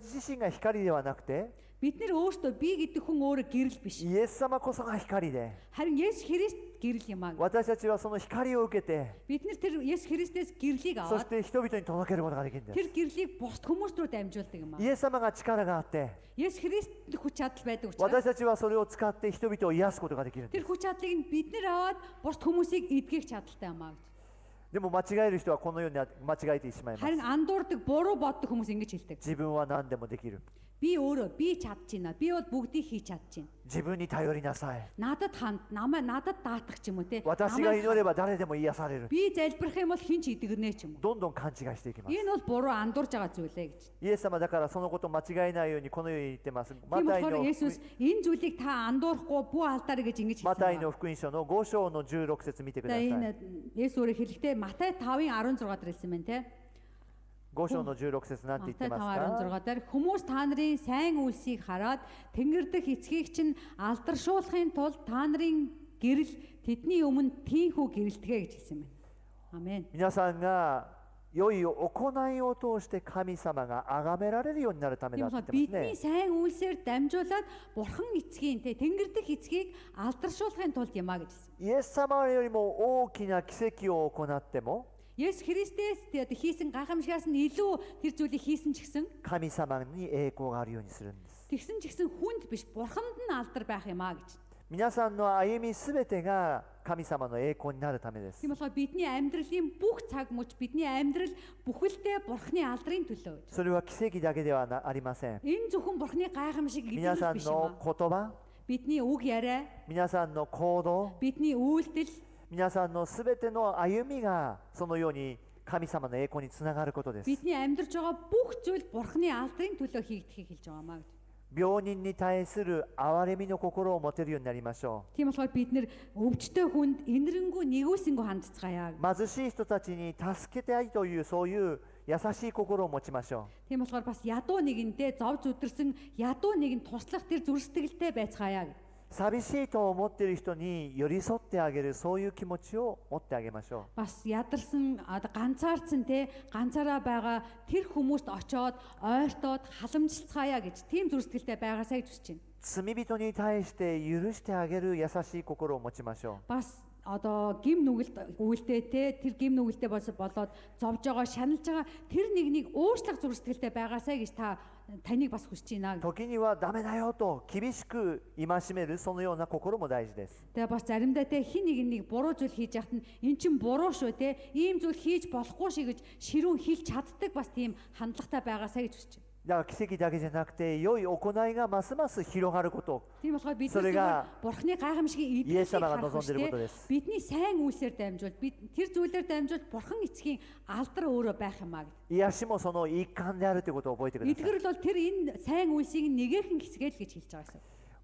C: 自身が光ではなくて、
D: Бид нэр өөртөө би гэдэг хүн өөрөө гэрэл биш.
C: イエス様こそが光で、
D: Харин Есүс Христ гэрэл юм аа.
C: 私たちはその光を受けて、
D: Бид нэр тэр Есүс Христээс гэрлийг
C: そし
D: аваад
C: て人々に届けることができるんです。
D: тэр гэрлийг бусд хүмүүс рүү дамжуулдаг юм аа.
C: イエス様が力があって、
D: Есүс Христ хүч чадал байдаг
C: 私
D: учраас
C: たちはそれを使って人々を癒すことができるんで
D: тэр
C: す。
D: хүч чадлыг нь бид нэр аваад бусд хүмүүсийг эдгэх чадalтай юм аа.
C: でも間違える人はこのように間違えてしまいます。
D: Харин андуурдаг, буруу боддог хүмүүс ингэж хэлдэг.
C: 自分は何でもできる。
D: Би өөрөө би чадчихна. Би бол бүгдийг хийж чадчихна.
C: 自分に頼りなさい。
D: Надад надад даатах ч юм уу те.
C: 私が祈れば誰でも癒される。
D: Би залбирах юм бол хин ч идэгнэ ч юм уу.
C: どんどん勘違いしていきます。
D: Энэ бол буруу андуурж байгаа зүйл ээ гэж.
C: イエス様だからそのことを間違えないようにこのように言ってます。
D: Тийм
C: マタイ
D: болохоор
C: の
D: Есүс энэ зүйлийг та андуурахгүй бүү алдаарай гэж ингэж
C: マ
D: хэлсэн
C: タイ
D: байна.
C: の福音書の5章の16節見てください。
D: Энэ Есүс өөрөө хэлэхдээ Матай 5-ын 16 дээр хэлсэн байна те.
C: 5章の16節なんて言って
D: Матай
C: ますか？
D: 5:16 дээр хүмүүс та нарын сайн үйлсийг хараад тэнгэр дэх эцгийг чинь алдаршуулахын тулд та нарын гэрэл тэдний өмнө тийхүү гэрэлтгэ гэж хэлсэн байна. Амен.
C: 皆さんが良い行いを通して神様が崇められるようになるためだ
D: Тийм
C: って
D: болохоор
C: 言ってま
D: бидний
C: すね。
D: сайн үйлсээр дамжуулаад бурхан эцгийн те тэнгэр дэх эцгийг алдаршуулахын тулд юмаа гэж хэлсэн.
C: イエス様よりも大きな奇跡を行っても
D: Есүс Христээс тэгээд хийсэн гайхамшигаас нь илүү тэр зүйлийг хийсэн ч гэсэн
C: 神様に栄光があるようにするんです。
D: тэгсэн ч гэсэн хүнд биш бурханд нь алдар байх юмаа гэж.
C: 皆さんの歩みすべてが神様の栄光になるためです。
D: Тийм болохоор бидний амьдралын бүх цаг мөч бидний амьдрал бүхэлдээ бурханы алдрын төлөө гэж.
C: それは奇跡だけではありません。
D: Энэ зөвхөн бурханы гайхамшиг
C: 皆さん
D: идэл биш юм
C: の
D: аа.
C: 言葉、
D: Бидний үг яриа,
C: 皆さんの行動、
D: бидний үйлдэл,
C: 皆さんのすべての歩みがそのように神様の栄光につながることです。
D: бидний амьдарч байгаа бүх зүйл бурханы алдрын төлөө хийгдэхийг хэлж байгаа маа гэж.
C: 病人に対する憐れみの心を持てるようになりましょ
D: Тийм болохоор бид нэр өвчтөе хүнд инэрэнгүү нэгүүлсэнгүү хандцгаая.
C: う。貧しい人たちに助けたいというそういう優しい心を持ちましょ
D: Тийм болохоор бас ядуу нэгэндээ зов зүдэрсэн ядуу нэгэнд туслах тэр зүр сэтгэлтэй байцгаая.
C: う。寂しいと思っている人に寄り添ってあげるそういう気持ちを持ってあげましょ
D: Бас ядарсан ганцаардсан те ганцаараа байгаа тэр хүмүүст очоод ойртоод халамжилцгаая гэж тийм зүр сэтгэлтэй байгаасаа гэж хүсэж байна.
C: う。罪人に対して許してあげる優しい心を持ちましょ
D: Бас одоо гим нүгэлт үйлдэл те тэр гим нүгэлтээ болоод зовж байгаа шаналж байгаа тэр нэгнийг уушлах зүр сэтгэлтэй байгаасаа гэж таныг бас хүсэж байна.
C: う。時にはダメだよと厳しく戒めるそのような心も大事です。
D: Тэгээ бас заримдаа те хин нэг буруу зүйл хийж яхад нь эн чин буруу шүү те ийм зүйл хийж болохгүй ши гэж ширүүн хэлж чаддаг бас тийм хандлагатай байгаасаа гэж хүсэж байна.
C: だから奇跡だけじゃなくて良い行いがますます広がることを
D: Тийм болохоор бид
C: それが
D: бурхны гайхамшигын
C: イエス
D: эдгэрийг
C: 様が
D: харах
C: 望んでいる
D: биш
C: ことで
D: те
C: す。
D: бидний сайн үйлсээр дамжуул бид тэр зүйлээр дамжуул бурхан эцгийн алдар өөрөө байх юмаа гэдэг.
C: 癒しもその一環であるということを覚えてください。
D: Эдгэрэл бол тэр энэ сайн үйлсийг нэгээрхэн хэсгээл гэж хэлж байгаа юм.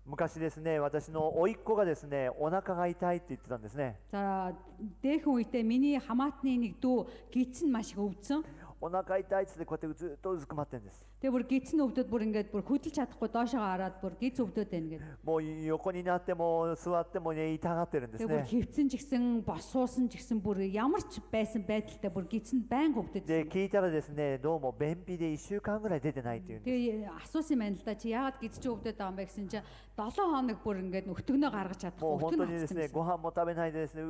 C: 昔ですね、私の甥っ子がですね、お腹が痛いって言ってたんですね。
D: За дээхэн үедээ миний хамаатны нэг дүү гидсэн маш их өвдсөн.
C: お腹痛いっつってこうやってずっとうずくまってるんです。
D: Тэгээ бүр гиз нь өвдөд бүр ингээд бүр хөдөлж чадахгүй доошоо хараад бүр гиз өвдөд байна гэдэг.
C: もう横になっても座ってもね痛がってるんです
D: Тэгээ бүр
C: ね。
D: хөвцөн ч гэсэн бос суусан ч гэсэн бүр ямар ч байсан байдалтай бүр гиз нь байнга өвдөд.
C: で聞いたらですね、どうも便秘で1週間ぐらい出てないっていうんです。
D: Тэгээ асуусан юм байна л да. Чи яагаад гиз чи өвдөд байгаа юм бэ гэсэн чинь 7 хоног бүр ингээд өтгөнөө гаргаж
C: もう
D: чадахгүй
C: 本当
D: өтгөн
C: にです
D: хатсан
C: ね、
D: гэсэн.
C: ご飯も食べないでですね、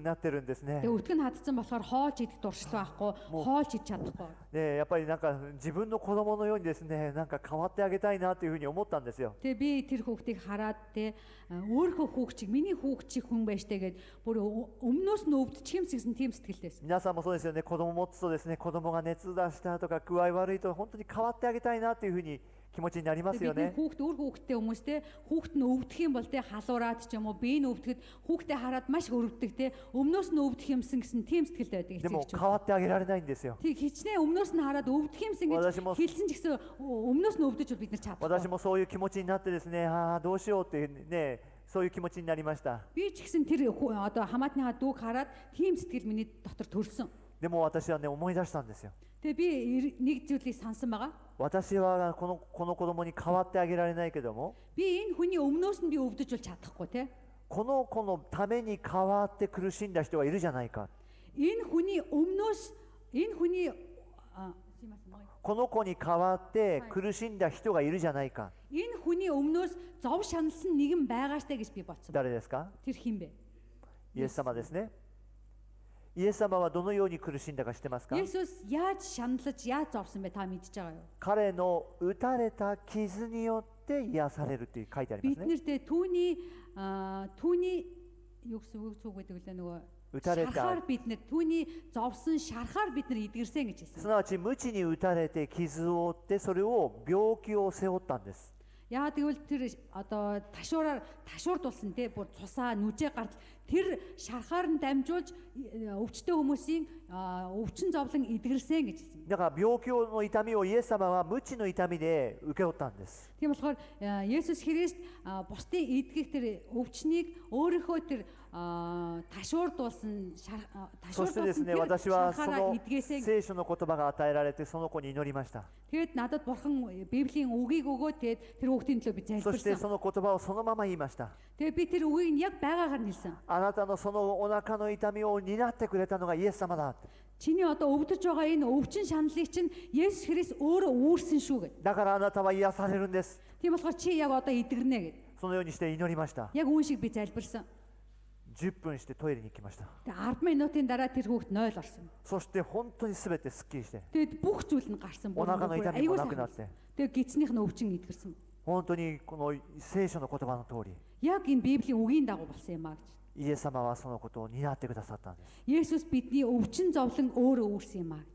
C: なってるんですね。
D: Тэгээ өтгөн хатсан болохоор хоолж идэх дуршил байхгүй, хоолж идэх чадахгүй.
C: でやっぱりなんか自分の子供のようにですね、なんか変わってあげたいなというふうに思ったんですよ。
D: Тэгээ би тэр хүүхдийг хараад те өөрийнхөө хүүхчиг миний хүүхчиг хүн байж тэгээд бүр өмнөөс нь өвдчих юмс гэсэн тийм сэтгэлтэйсэн.
C: 皆さんもそうですよね。子供持つとですね、子供が熱出したとか具合悪いと本当に変わってあげたいなというふうに気持ちになりますよ
D: Бидний
C: ね。
D: хүүхд өөр хүүхдтэй хүмүүс те хүүхд нь өвдөх юм бол те халуураад ч юм уу би нь өвдөхөд хүүхдээ хараад маш өрөвдөг те өмнөөс нь өвдөх юмсан гэсэн тийм сэтгэлтэй байдаг
C: でも
D: эцэг
C: 変わってあげられないんですよ。
D: Тэг хичнээн өмнөөс нь хараад өвдөх юмсан
C: 私も-
D: гэж хэлсэн ч гэсэн өмнөөс нь өвдөж бол бид нар
C: 私
D: чадахгүй.
C: もそういう気持ちになってですね、ああどうしようってね、そういう気持ちになりました。
D: Би ч гэсэн тэр одоо хамаатныхаа дүүг хараад тийм сэтгэл миний дотор төрсөн.
C: でも私はね思い出したんですよ。
D: Тэгээ би нэг зүйлийг сансан байгаа.
C: 私はこの子供に変わってあげられないけども、
D: Би энэ хүний өмнөөс нь би өвдөж бол чадахгүй те.
C: この子のために変わって苦しんだ人がいるじゃないか。
D: Энэ хүний өмнөөс энэ хүний
C: この子に代わって苦しんだ人がいるじゃないか。
D: энэ хүний өмнөөс зов шаналсан нэгэн байгаа штэ гэж би бодсон.
C: 誰ですか？
D: Тэр хин бэ?
C: イエス様ですね。イエス様はどのように苦しんだか知ってますか？
D: Есүс яаж шаналж яаж зовсон бэ та мэдж байгаа юу?
C: 彼の打たれた傷によって癒されると書いてありますね。
D: Биднэртээ түүний юу гэсэн үг гэдэг үлээ нөгөө
C: 打たれた
D: шарахаар бид нэр түүний зовсон шарахаар бид нар эдгэрсэн гэж
C: す
D: хэлсэн.
C: なわち鞭に打たれて傷を負ってそれを病気を背負ったんです。
D: Яа тэгвэл тэр одоо ташуурдулсан те бүр цусаа нүжээ гартал тэр шарахаар нь дамжуулж өвчтөе хүмүүсийн өвчин зовлон эдгэрсэн гэж хэлсэн.
C: だから病気の痛みをイエス様は鞭の痛みで受け負ったんです。
D: Тийм болохоор Есүс Христ бусдын эдгэх тэр өвчнийг өөрийнхөө тэр ташуурдуулсан
C: そしてですね、私はその聖書の言葉が与えられてその子に祈りました。
D: Тэгээд надад бурхан Библийн үгийг өгөөд тэгээд тэр хүүхдийн төлөө би
C: そして
D: залбирсан.
C: その言葉をそのまま言いました。
D: Тэгээд би тэр үгийг нь яг байгаагаар нь хэлсэн.
C: あなたのそのお腹の痛みを担ってくれたのがイエス様だ。
D: Чиний одоо өвдөж байгаа энэ өвчин шаналлыг чинь Есүс Христ өөрөө үүрсэн шүү гэд.
C: だからあなたは癒されるんです。
D: Тийм болохоор чи яг одоо эдгэрнэ гэд.
C: そのようにして祈りました。
D: Яг үүн шиг би залбирсан.
C: 10分してトイレに行きました。
D: Тэгээд 10 минутын дараа тэр хүүхд 0 орсон.
C: そして本当に全てすっきりして、
D: Тэгээд бүх зүйл нь гарсан.
C: お腹の痛みもなくなって、
D: Тэгээд гидснийх нь өвчин эдгэрсэн.
C: 本当にこの聖書の言葉の通り、
D: Яг энэ Библийн үгийн дагуу болсон юм аа гэж.
C: イエス様はそのことを担ってくださったんです。
D: Есүс бидний өвчин зовлон өөрөө үүрсэн юм аа.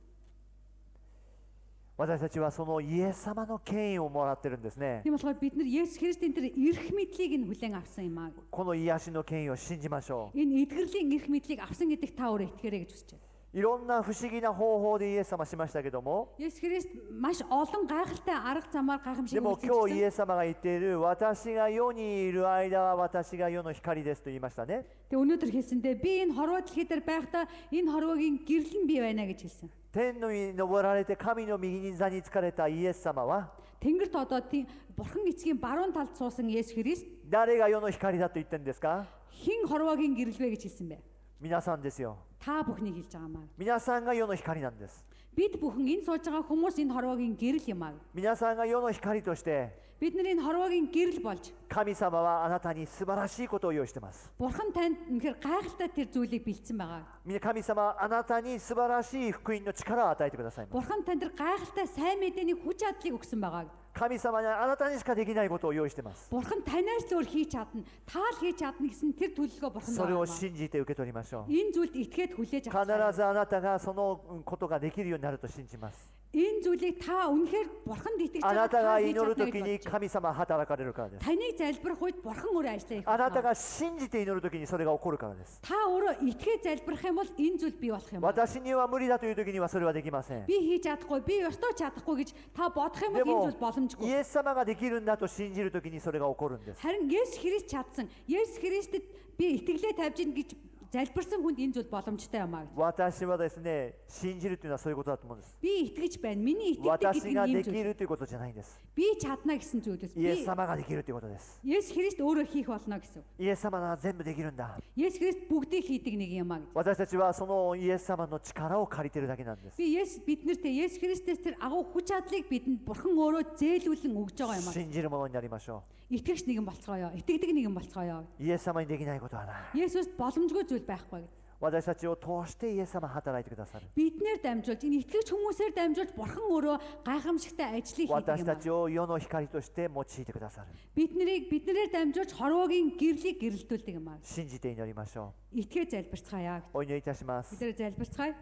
C: 私たちはそのイエス様の権威をもらってるんですね。
D: Тийм болохоор бид нар Есүс Христийн тэр эрх мэдлийг нь хүлээн авсан юм аа.
C: この癒しの権威を信じましょう。
D: Энэ эдгэрлийн эрх мэдлийг авсан гэдэгт та өөрөө итгээрэй гэж хүсэж байна.
C: いろんな不思議な方法でイエス様しましたけども、
D: Есүс Христ маш олон гайхалтай арга замаар
C: で
D: гайхамшиг
C: も
D: үйлдэж
C: 今日イ
D: байсан.
C: エス様が言っている私が世にいる間は私が世の光ですと言いましたね。
D: Тэгээ өнөөдөр хэлсэндээ би энэ хорвоо дэлхий дээр байхдаа энэ хорвоогийн гэрэл нь би байна гэж хэлсэн.
C: 天の上に登られて神の右に座につかれたイエス様は
D: Тэнгэрт одоо тийм бурхан эцгийн баруун талд суусан Есүс Христ
C: 誰が世の光だと言ってるんですか？
D: хэн хорвоогийн гэрэл вэ гэж хэлсэн бэ?
C: 皆さんですよ。
D: Та бүхнийг хэлж байгаа маа.
C: 皆さんが世の光なんです。
D: Бид бүхэн энэ сууж байгаа хүмүүс энэ хорвоогийн гэрэл юм аа.
C: 皆さんが世の光として
D: Бид нар энэ хорвоогийн гэрэл болж
C: 神様はあなたに素晴らしいことを用意しています。
D: бурхан танд үнэхээр гайхалтай тэр зүйлийг бэлдсэн байгаа.
C: 神様はあなたに素晴らしい福音の力を与えてくださいます。
D: Бурхан танд тэр гайхалтай сайн мэдээний хүч чадлыг өгсөн байгаа.
C: 神様にあなたにしかできないことを用意しています。
D: Бурхан танаас л өөр хийж чадна, таал хийж чадна гэсэн тэр төлөвлөгөө бурхан
C: それを
D: байгаа.
C: 信じて受け取りましょう。
D: Энэ зүйлд итгээд хүлээж
C: 必
D: авах.
C: ずあなたがそのことができるようになると信じます。
D: Энэ зүйлийг та үнэхээр бурханд итгэж
C: あなたが
D: хийж
C: 祈る
D: чадна
C: とき
D: гэж
C: に
D: бодож байна.
C: 神様は働かれるからです。
D: Таныг залбирах үед бурхан өөрөө ажиллаа хийх.
C: あなたが信じて祈るときにそれが起こるからです。
D: Та өөрөө итгээд залбирах юм бол энэ зүйл бий болох юм.
C: 私には無理だというときにはそれはできません。
D: Би хийж чадахгүй, би ёстой чадахгүй гэж та бодох юм
C: で
D: бол энэ
C: も
D: зүйл боломжгүй.
C: イエス様ができるんだと信じるときにそれが起こるんです。
D: Харин Есүс Христ чадсан. Есүс Христэд би итгэлээ тавьж ийн гэж залбирсан хүнд энэ зүйл боломжтой юм аа гэж.
C: 私はですね、信じるというのはそういうことだと思うんです。
D: Би итгэж байна. Миний итгэдэг
C: 私
D: гэдэг
C: が
D: нь
C: で
D: ийм
C: き
D: зүйл.
C: るということじゃないんです。
D: Би чадна гэсэн зүйл биш.
C: イエス
D: Би
C: 様ができるということです。
D: Есүс Христ өөрөө хийх болно гэсэн.
C: イエス様なら全部できるんだ。
D: Есүс Христ бүгдийг хийдэг нэг юм аа гэж.
C: 私たちはそのイエス様の力を借りているだけなんです。
D: Би биднэрт Есүс Христээс тэр агуу хүч чадлыг бидэнд Бурхан өөрөө зээлүүлэн өгж байгаа юм аа.
C: 信じるものになりましょ
D: Итгэгч нэгэн болцгоё. Итгэдэг нэгэн болцгоё.
C: う。イエス様にできないことはない。
D: Есүст боломжгүй зүйл байхгүй гэж.
C: 私たちを通してイエス様働いてくださる。
D: Биднэр дамжуулж энэ итгэгч хүмүүсээр дамжуулж Бурхан өөрөө гайхамшигтай ажлыг хийдэг
C: 私
D: юм
C: た
D: аа.
C: ちを世の光として用いてくださる。
D: Биднэрээр дамжуулж хорвоогийн гэрлийг гэрэлтүүлдэг юм аа.
C: 信じて祈りましょ
D: Итгээ залбирцгаая.
C: う。お祈りいたします。
D: Бид нэр залбирцгаая.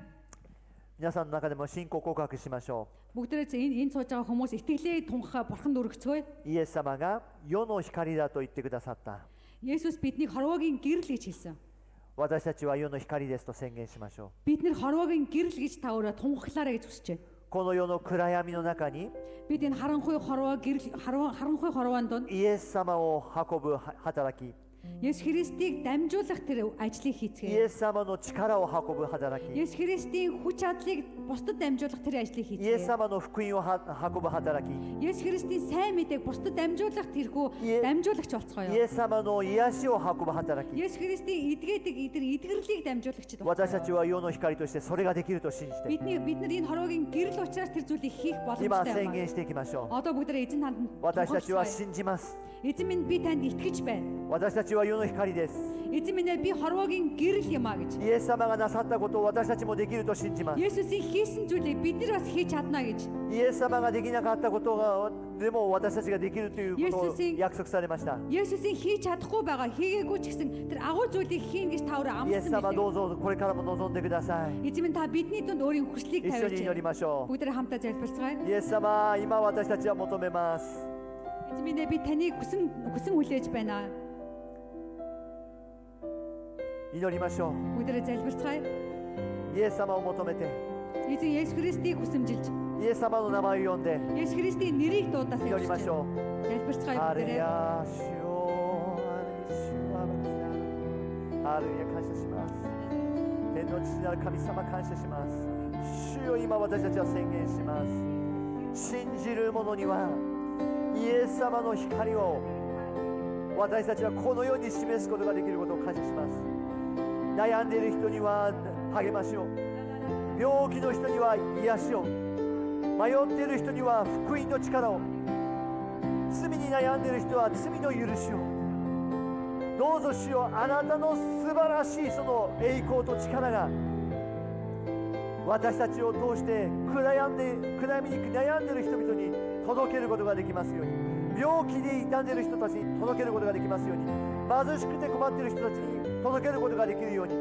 C: 皆さんの中でも信仰告白しましょ
D: Бүгдээрээ энэ сууж байгаа хүмүүс итгэлээ тунхаа Бурханд өргөцгөөе.
C: う。イエス様が世の光だと言ってくださった。
D: Есүс биднийг хорвоогийн гэрэл гэж хэлсэн.
C: 私たちは世の光ですと宣言しましょ
D: Бид нэр хорвоогийн гэрэл гэж та өөрөө тунхаглаарай гэж хүсэж байна.
C: う。この世の暗闇の中に
D: Бид энэ харанхуй хорвоон донд
C: イエス様を運ぶ働き、
D: Есүс Христийг дамжуулах тэр ажлыг
C: イ
D: хийцгээе.
C: エス様の力を運ぶ働き、
D: Есүс Христийн хүч чадлыг бусдад дамжуулах тэр ажлыг
C: イエス
D: хийцгээе.
C: 様の福音を運ぶ働き、
D: Есүс Христийн сайн мэдээг бусдад дамжуулах тэрхүү дамжуулагч
C: イ
D: болцгоё.
C: エス様の癒しを運ぶ働き、
D: Есүс Христийн эдгэрлийг дамжуулагчд
C: 私た
D: болцгоё.
C: ちは世の光としてそれができると信じて、
D: Бид нар энэ хорвоогийн гэрэл учраас тэр зүйлийг хийх
C: 今
D: боломжтой
C: 宣
D: юм.
C: 言していきましょう。
D: Одоо бүгдээ эзэн танд
C: 私たちは
D: тунхаглацгаая.
C: 信じます。
D: Эзэн минь би танд итгэж байна.
C: 私たちは世の光です。
D: Эзэн минь би хорвоогийн гэрэл юм а гэж.
C: イエス様がなさったことを私たちもできると信じます。
D: Есүсийн хийсэн зүйлийг бид нар бас хийж чадна гэж.
C: イエス様ができなかったことがでも私たちができるということを約束されました。
D: Есүсийн хийж чадахгүй байгаа хийгээгүй ч гэсэн тэр агуу зүйлийг хийн гэж та өөрөө
C: イエス
D: амласан
C: 様ど
D: билээ.
C: うぞこれからも望んでください。
D: Эзэн минь та бидний дунд өөрийн хүслийг
C: 一緒に
D: тавьж
C: 祈り
D: байна.
C: ましょ
D: Бүгдээ хамтаа залбирцгаая.
C: う。イエス様、今私たちは求めます。
D: Эзэн минь би таныг хүсэн хүлээж байна.
C: 祈りましょ
D: Бүгдээ залбирцгаая.
C: う。イエス様を求めて、
D: Эзэн Есүс Христийг хүсэмжилж,
C: イエス様の名前を呼んで
D: Есүс Христийн нэрийг дуудаас
C: 祈りまし
D: явж
C: ょ
D: залбирцгаая
C: う。アレ
D: бүгдээ.
C: ヤ主よ、アレヤ感謝します。天の父なる神様感謝します。主よ、今私たちは宣言します。信じる者にはイエス様の光を私たちはこの世に示すことができることを感謝します。悩んでいる人には励ましを、病気の人には癒しを、迷っている人には福音の力を、罪に悩んでいる人は罪の許しを、どうぞ主よ、あなたの素晴らしいその栄光と力が私たちを通して暗闇に悩んでいる人々に届けることができますように、病気で傷んでいる人たちに届けることができますように、貧しくて困っている人たちに届けることができるように、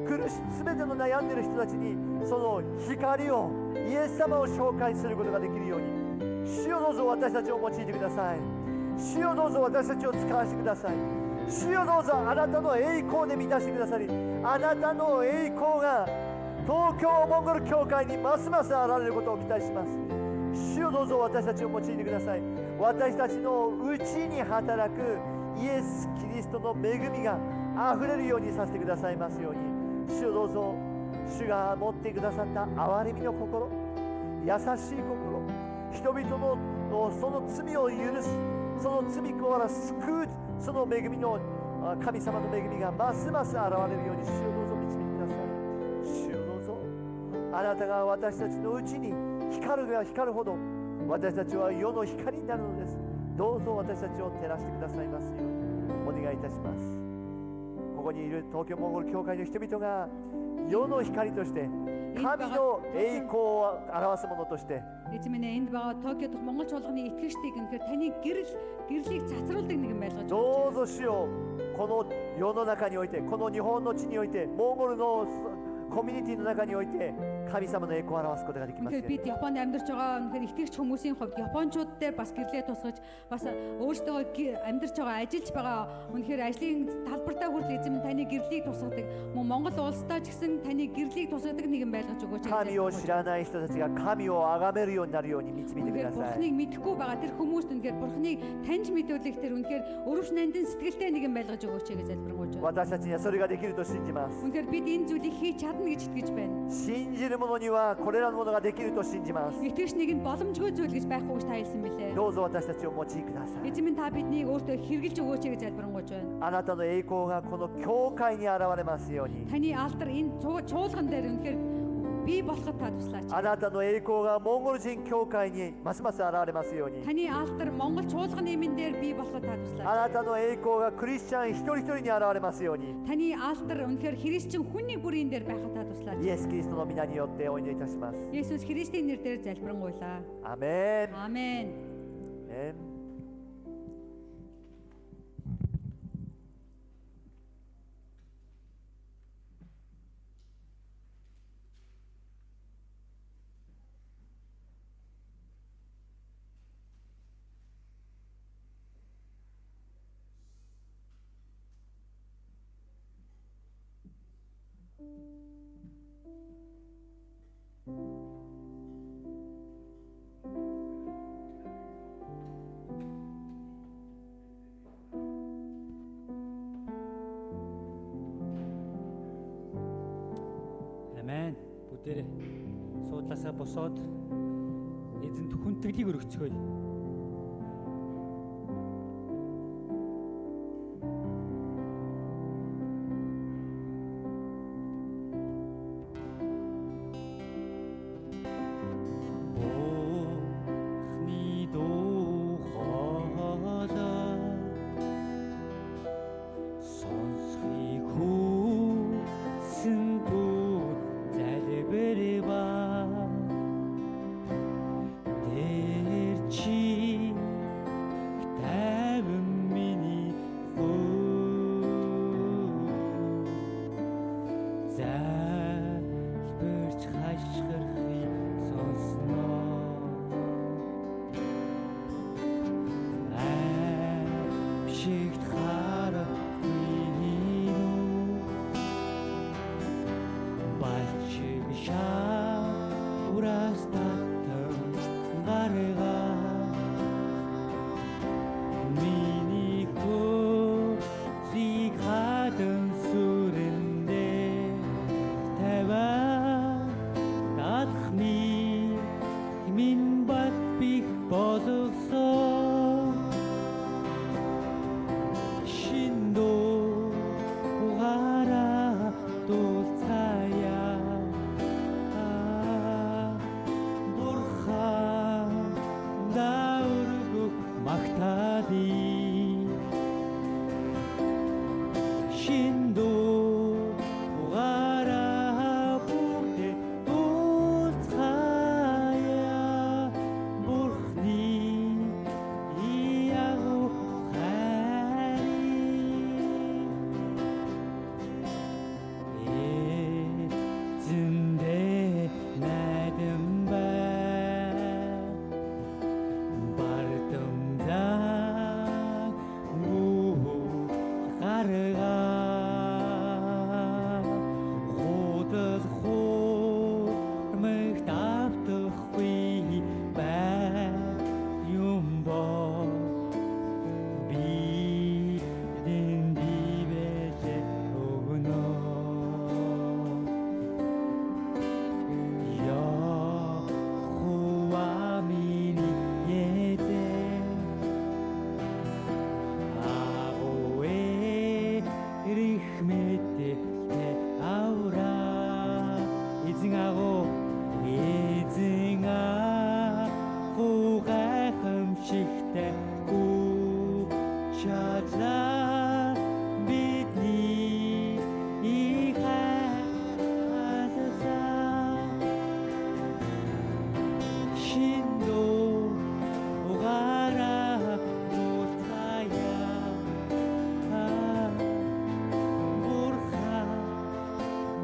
C: 全ての悩んでいる人たちにその光を、イエス様を紹介することができるように、主よどうぞ私たちを用いてください。主よどうぞ私たちを使わせてください。主よどうぞあなたの栄光で満たしてくださり、あなたの栄光が東京モンゴル教会にますます現れることを期待します。主よどうぞ私たちを用いてください。私たちのうちに働くイエス・キリストの恵みがあふれるようにさせてくださいますように。主よどうぞ主が持ってくださった憐れみの心、優しい心、人々のその罪を許し、その罪から救うその恵みの神様の恵みがますます現れるように、主をどうぞ導いてください。主をどうぞあなたが私たちのうちに光るが光るほど私たちは世の光になるのです。どうぞ私たちを照らしてくださいますようにお願いいたします。ここにいる東京モンゴル教会の人々が世の光として神の栄光を表すものとして、
D: Эзэн минь энд байгаа Токиод Монгол чуулганы итгэгчдийг үнэхээр таны гэрлийг цацруулдаг нэг юм байлгаж байна.
C: どうぞ主よ、この世の中において、この日本の地において、モンゴルのコミュニティの中において、神様の栄光を表すことができますよ
D: Тэгэхээр бид Японд амьдарч байгаа үнэхээр итгэгч хүмүүсийн хувьд Япончууд дээр бас гэрлээ тусгаж бас өөрсдөө амьдарч байгаа ажиллаж байгаа үнэхээр ажлын талбартаа хүртэл эзэм таны гэрлийг тусгадаг. Мөн Монгол улсдаа ч гэсэн таны гэрлийг тусгадаг нэгэн байлгаж өгөөч.
C: 神を知らない人たちが神を崇めるようになるように導いてください
D: Бурхныг мэдэхгүй байгаа тэр хүмүүст үнэхээр Бурхныг таньж мэдүүлэх тэр үнэхээр өрөвч нандин сэтгэлтэй нэгэн байлгаж өгөөч гэж залбирanгуйж байна.
C: 私たちにはそれができると信じます
D: Үнэхээр бид энэ зүйлийг хийж чадна гэж итгэж байна.
C: 信じる者にはこれらのものができると信じます
D: Итгэгч нэг нь боломжгүй зүйл гэж байхгүй гэж таилсан билээ.
C: どうぞ私たちを用いください
D: Эзэм та биднийг өөртөө хэрэгжилж өгөөч гэж залбирanгуйж байна.
C: あなたの栄光がこの教会に現れますように
D: Таны алдар энэ чуулган дээр үнэхээр бий болоход та туслаач.
C: あなたの栄光がモンゴル人教会にますます現れますように
D: Таны алдар Монгол чуулганы эмэн дээр бий болоход та
C: あ
D: туслаач.
C: なたの栄光がクリスチャン一人一人に現れますように
D: Таны алдар үнэхээр христчин хүний бүрийн дээр байхад та туслаач.
C: イエス・キリストの皆によってお祈りいたします
D: Есүс Христийн нэрээр залбирanгуйлаа.
C: アメン
D: Амен.
C: アメン
B: Амен. Бүгдээрээ суудлаасаа босоод эзэнт хүндэтгэлийг өргөцгөөе.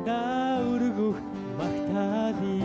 E: Daurguh mahtadi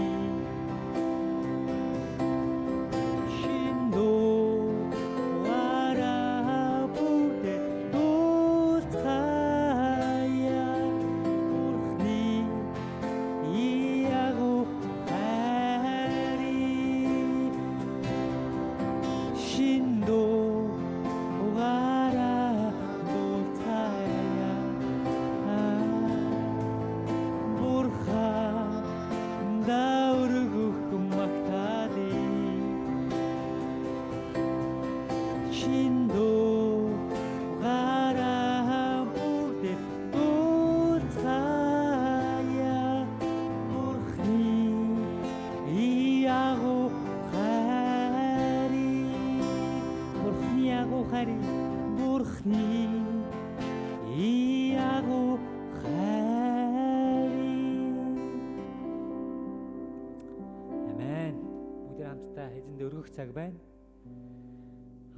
B: цаг байна.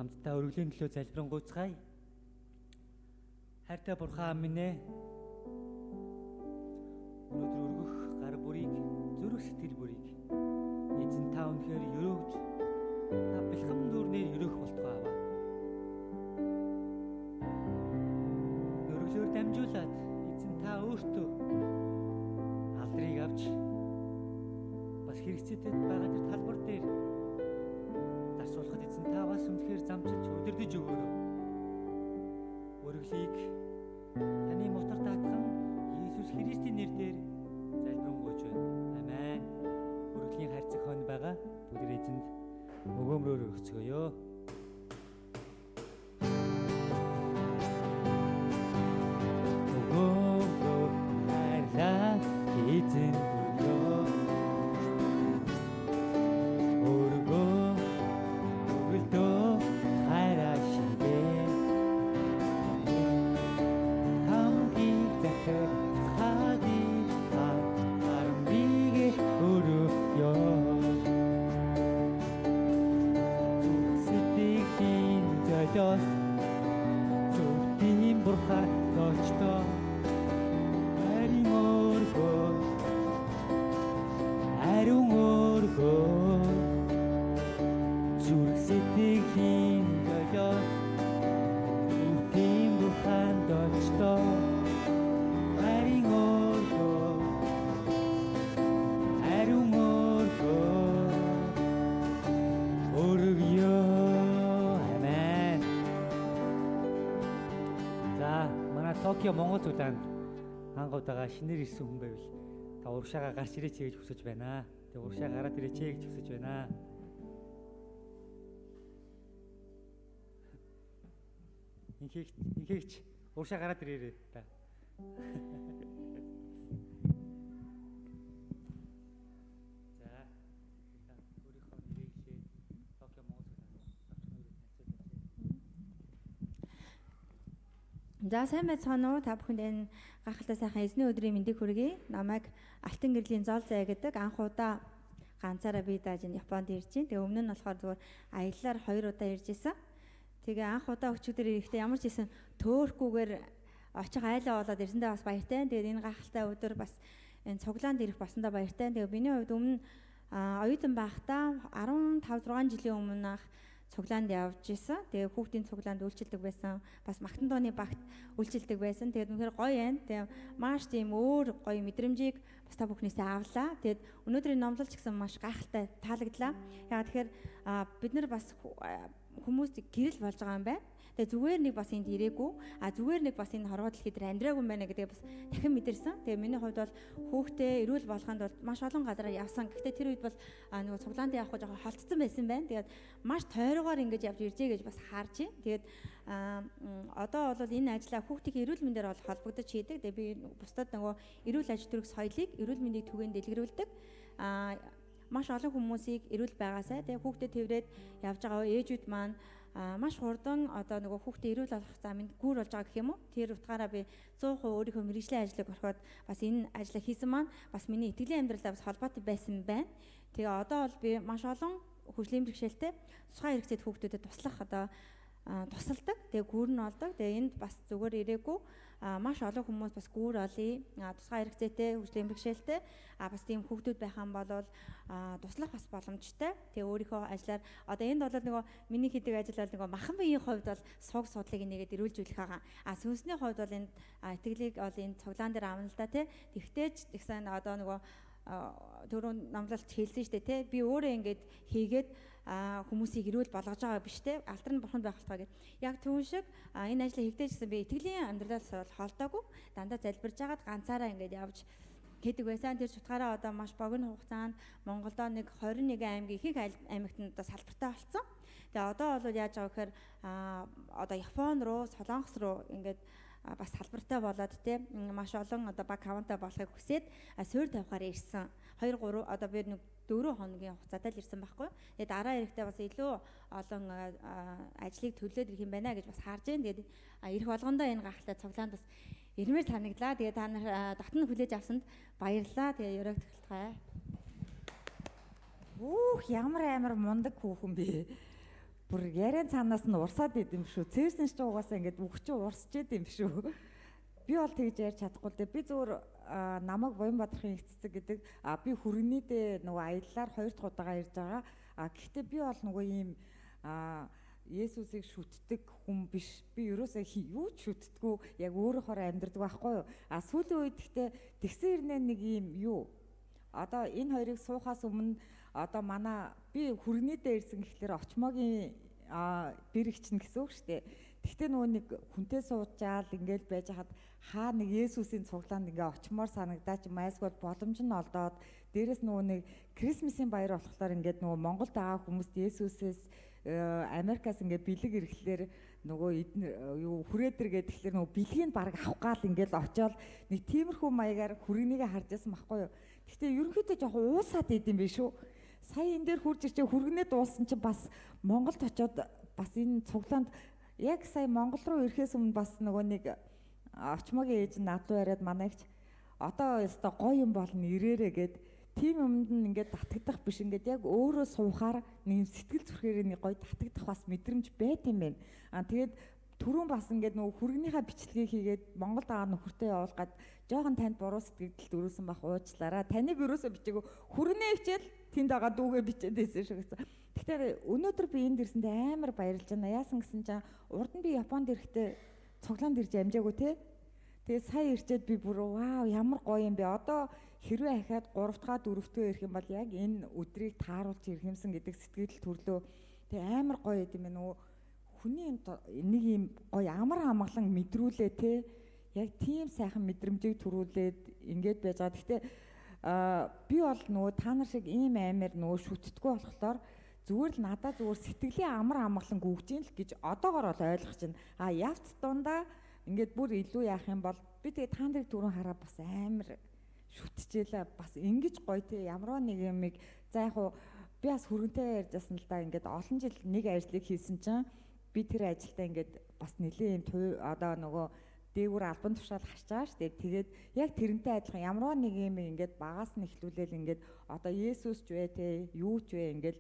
B: Хамтдаа өргөлийн төлөө залбирanгуйцгаая. Хайртай бурхан аав минь ээ. Өнөөдөр өргөх гар бүрийг, зүрх сэтгэл бүрийг эзэн та үнэхээр өрөөж, та бэлхэм нүрээр өрөөх болтугай аваа. Өргөлөөр дамжуулаад эзэн та өөртөө алдрыг авч бас хэрэгцээтэй байгаа тэр талбар дээр зарцуулахад эзэн та бас үнэхээр замчилж удирдах өгөөрэй. Өргөлийг таны мотор даатхан Иесус Христийн нэрээр залбирanгуйж байна. Амен. Өргөлийн хайрцаг хон байгаа бүгд эзэнд өгөөмрөөр өгцгөөё. Өгөөмрөөр хайрлаа эзэн Токио Монгол улаанд хангуудаага шинээр ирсэн хүн байвал та урагшаага гарч ирээч гэж хүсэж байна. Тэгээ урагшаа гараад ирээч гэж хүсэж байна. Инхэгч урагшаа гараад ирээрээ та.
E: За сайн байцгаана уу? Та бүхэнд энэ гахалтай сайхан эзний өдрийн мэндийг хүргэе. Намайг Алтан гэрлийн Зол зай гэдэг анх удаа ганцаараа би дааж энэ Японд ирж байна. Тэгээ өмнө нь болохоор зүгээр аяллаар 2 удаа ирж исэн. Тэгээ анх удаа өчигдөр ирэхдээ ямар ч хэлсэн төөрхгүйгээр очих айлаа болоод ирсэндээ бас баяртай. Тэгээд энэ гахалтай өдөр бас энэ цуглаанд ирэх болсондоо баяртай. Тэгээ миний хувьд өмнө оюутан байхдаа 15-6 жилийн өмнө цуглаанд явж исэн. Тэгээ хүүхдийн цуглаанд үйлчилдэг байсан. Бас магтан дууны багт үйлчилдэг байсан. Тэгээд үнэхээр гоё байна. Тэгээ маш тийм өөр гоё мэдрэмжийг бас та бүхнээсээ авлаа. Тэгээд өнөөдрийн номлолч гэсэн маш гайхалтай таалагдлаа. Яагаад тэгэхээр бид нар бас хүмүүс гэрэл болж байгаа юм байна. Тэгээ зүгээр нэг бас энд ирээгүй. Зүгээр нэг бас энэ хорвоо дэлхий дээр амьдраагүй юм байна гэдгээ бас дахин мэдэрсэн. Тэгээ миний хувьд бол хүүхдээ эрүүл болгоход бол маш олон газараа явсан. Гэхдээ тэр үед бол нөгөө цуглаанд явах жоохон холтцсон байсан байна. Тэгээд маш тойрогоор ингэж явж иржээ гэж бас харж байна. Тэгээд одоо бол энэ ажлаа хүүхдийн эрүүл мэндээр бол холбогдож хийдэг. Тэгээ би бусдад нөгөө эрүүл аж төрөх соёлыг, эрүүл мэндийн түгээн дэлгэрүүлдэг. Маш олон хүмүүсийг эрүүл байгаасай. Тэгээ хүүхдэд тэврээд явж байгаа ээжүүд маань маш хурдан одоо нөгөө хүүхдээ эрүүл болох замынд гүүр болж байгаа гэх юм уу. Тэр утгаараа би 100% өөрийнхөө мэргэжлийн ажлыг орхиод бас энэ ажлаа хийсэн маань бас миний итгэлийн амьдралаа бас холбоотой байсан байна. Тэгээ одоо бол би маш олон хөгжлийн бэрхшээлтэй тусгай хэрэгцээтэй хүүхдүүдэд туслах одоо тусалдаг. Тэгээ гүүр нь олдог. Тэгээ энд бас зүгээр ирээгүй маш олон хүмүүс бас гүүр олъё. Тусгай хэрэгцээтэй хөгжлийн бэрхшээлтэй бас тийм хүүхдүүд байх юм бол туслах бас боломжтой. Тэгээ өөрийнхөө ажиллаар одоо энд бол нөгөө миний хийдэг ажил бол нөгөө махан биеийн хувьд бол сууг судлыг нэгээд эрүүлжүүлэх байгаа. Сүнсний хувьд бол энд итгэлийг бол энэ цуглаан дээр авна л да тий. Тэгвтээч тэгсэн одоо нөгөө түрүүн номлолт хэлсэн шүү дээ тий. Би өөрөө ингэж хийгээд хүмүүсийг эрүүл болгож байгаа биш те алтар нь бурханд байх болтугай гэд. Яг түүн шиг энэ ажлыг хийгдэж гэсэн би итгэлийн амьдралаас холдоогүй дандаа залбирж байгаад ганцаараа ингэж явж хийдэг байсан. Тэр чутгаараа одоо маш богино хугацаанд Монголдо нэг 21 аймгийн ихэнх аймагт нь одоо салбартай болсон. Тэгээ одоо бол яаж байгаа гэхээр одоо Япон руу, Солонгос руу ингэж бас салбартай болоод те маш олон одоо баг кавантай болохыг хүсээд суурь тавихаар ирсэн. 2-3 одоо би нэг 4 хоногийн хугацаатай л ирсэн байхгүй. Тэгээд дараа ирэхдээ бас илүү олон ажлыг төлөөд ирэх юм байна гэж бас харж байна. Тэгээд ирэх болгондоо энэ гахалтай цуглаанд бас ирмээр санагдлаа. Тэгээд та нар дотн хүлээж авсанд баярлалаа. Тэгээд өрөөгт эхэлцгаая.
F: Ямар амар мундаг хүүхэн бэ. Бүр яриан цаанаас нь урсаад идэм шүү. Цээрсэн ч угаасаа ингээд өгч урсч идэм шүү. Би бол тэгж ярьж чадахгүй л дээ. Би зөвөр намайг Буянбаатарын их цэцэг гэдэг би хүргэнийдээ нөгөө аяллаар 2 дахь удаага ирж байгаа. Гэхдээ би бол нөгөө ийм Есүсийг шүтдэг хүн биш. Би ерөөсөө юу ч шүтдэггүй. Яг өөрөөхөө амьдрдаг байхгүй юу? Сүүлийн үед гэхдээ тэгсэн ирнэ нэг ийм юу. Одоо энэ хоёрыг суухаас өмнө одоо манай би хүргэнийдээ ирсэн гэхлээр очмоогийн бэрэгч нь гэсэн үг шүү дээ. Гэхдээ нөгөө нэг хүнтэй суучаал ингээл байж хаад хаа нэг Есүсийн цуглаанд ингээ очмоор санагдаач майсгууд боломж нь олдоод дээрэс нөгөө нэг Крисмсийн баяр болохоор ингээд нөгөө Монголд байгаа хүмүүст Есүсээс Америкаас ингээ бэлэг ирэхлээр нөгөө юу хүрээдэр гэхлээр нөгөө бэлгийг баг авах гал ингээл очиод нэг тиймэрхүү маягаар хүргэнийг харж байсан байхгүй юу. Гэхдээ ерөнхийдөө жоох уусаад идэм биш шүү. Сая энэ дээр хурж ирчээ хүргэнээ дууссан чинь бас Монголд очиод бас энэ цуглаанд яг сая Монгол руу ирэхээс өмнө бас нөгөө нэг очмогийн ээж над руу яриад манайч одоо өстой гоё юм болно ирээрээ гэд тийм юмд нь ингээд татагдах биш ингээд яг өөрөө суухаар нэг сэтгэл зүрхээрээ нэг гоё татагдах бас мэдрэмж байт юм байна. Тэгээд түрүүн бас ингээд нөгөө хүргэнийхээ бичлэгийг хийгээд Монголд байгаа нөхөртөө явуулгаад жоохон танд буруу сэтгэл дөрүүлсэн бах уучлаарай. Таныг ерөөсөө бичээгүй хүргэнээ хичээл тэнд байгаа дүүгээ бичээд байсан шүү гэсэн. Тэгэхээр өнөөдөр би энд ирсэндээ амар баярлж байна. Яасан гэсэн чинь урд нь би Японд ирэхдээ цуглаанд ирж амжаагүй те. Тэгээ сая ирчээд би бүр вау ямар гоё юм бэ. Одоо хэрвээ ахаад 3 дахь 4 дахь ирэх юм бол яг энэ өдрийг тааруулж ирэх юмсан гэдэг сэтгэл төрлөө. Тэгээ амар гоё юм байна. Нөгөө хүний нэг юм гоё амар амгалан мэдрүүлээ те. Яг тийм сайхан мэдрэмжийг төрүүлээд ингэж байж байгаа. Гэхдээ би бол нөгөө та нар шиг ийм амар нөгөө шүтдэггүй болохоор зүгээр л надад зүгээр сэтгэлийн амар амгалан гүгжин л гэж одоогоор бол ойлгож байна. Явц дундаа ингээд бүр илүү яах юм бол би тэгээ та нарыг түрүүн хараа бас амар шүтчихээлээ. Бас ингэж гоё те ямар нэг юмыг за яг уу би бас хөргөнтэй ярьжсэн л да ингээд олон жил нэг ажлыг хийсэн чинь би тэр ажилдаа ингээд бас нэлийн одоо нөгөө дээгүүр албан тушаал харж байгаа шүү дээ. Тэгээд яг тэрнтэй адилхан ямар нэг юм ингээд багаас нь эхлүүлээл ингээд одоо Есүс ч вэ те юу ч вэ ингээд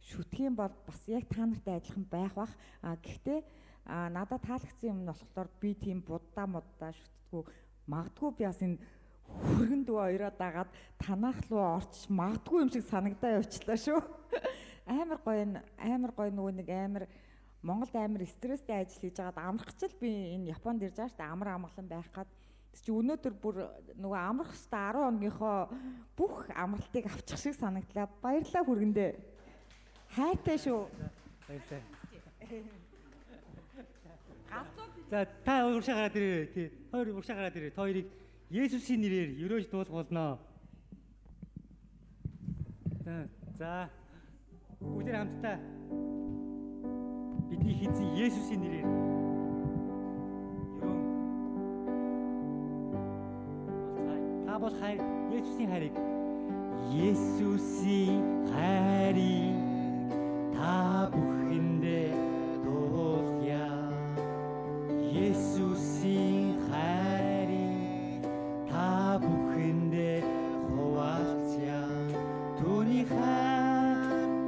F: шүтэх юм бол бас яг та нартай адилхан байх бах. Гэхдээ надад таалагдсан юм нь болохоор би тийм буддаа шүтдэггүй. Магадгүй би бас энэ хүргэн дүү хоёроо дагаад танах руу орч магадгүй юм шиг санагдаа явчлаа шүү. Амар гоё нөгөө нэг амар Монголд амар стресстэй ажил хийж байгаад амрах чил би энэ Японд ирж байгаа шүү дээ. Амар амгалан байх гад чи өнөөдөр бүр нөгөө амрах хөстө 10 хоногийнхоо бүх амралтыг авчих шиг санагдлаа. Баярлалаа хүргэндээ. Хайртай шүү.
B: Баярлалаа. За та урагшаа гараад ирээ. Тий. Хоёр урагшаа гараад ирээ. Та хоёрыг Есүсийн нэрээр өрөөж дуулуулнаа. За. Бүгд хамтдаа бидний эзэн Есүсийн нэрээр ерөн та бол хайр Есүсийн хайрыг та бүхэндээ дуулъя. Есүсийн хайрыг та бүхэндээ хуваалцъя. Түүний хайр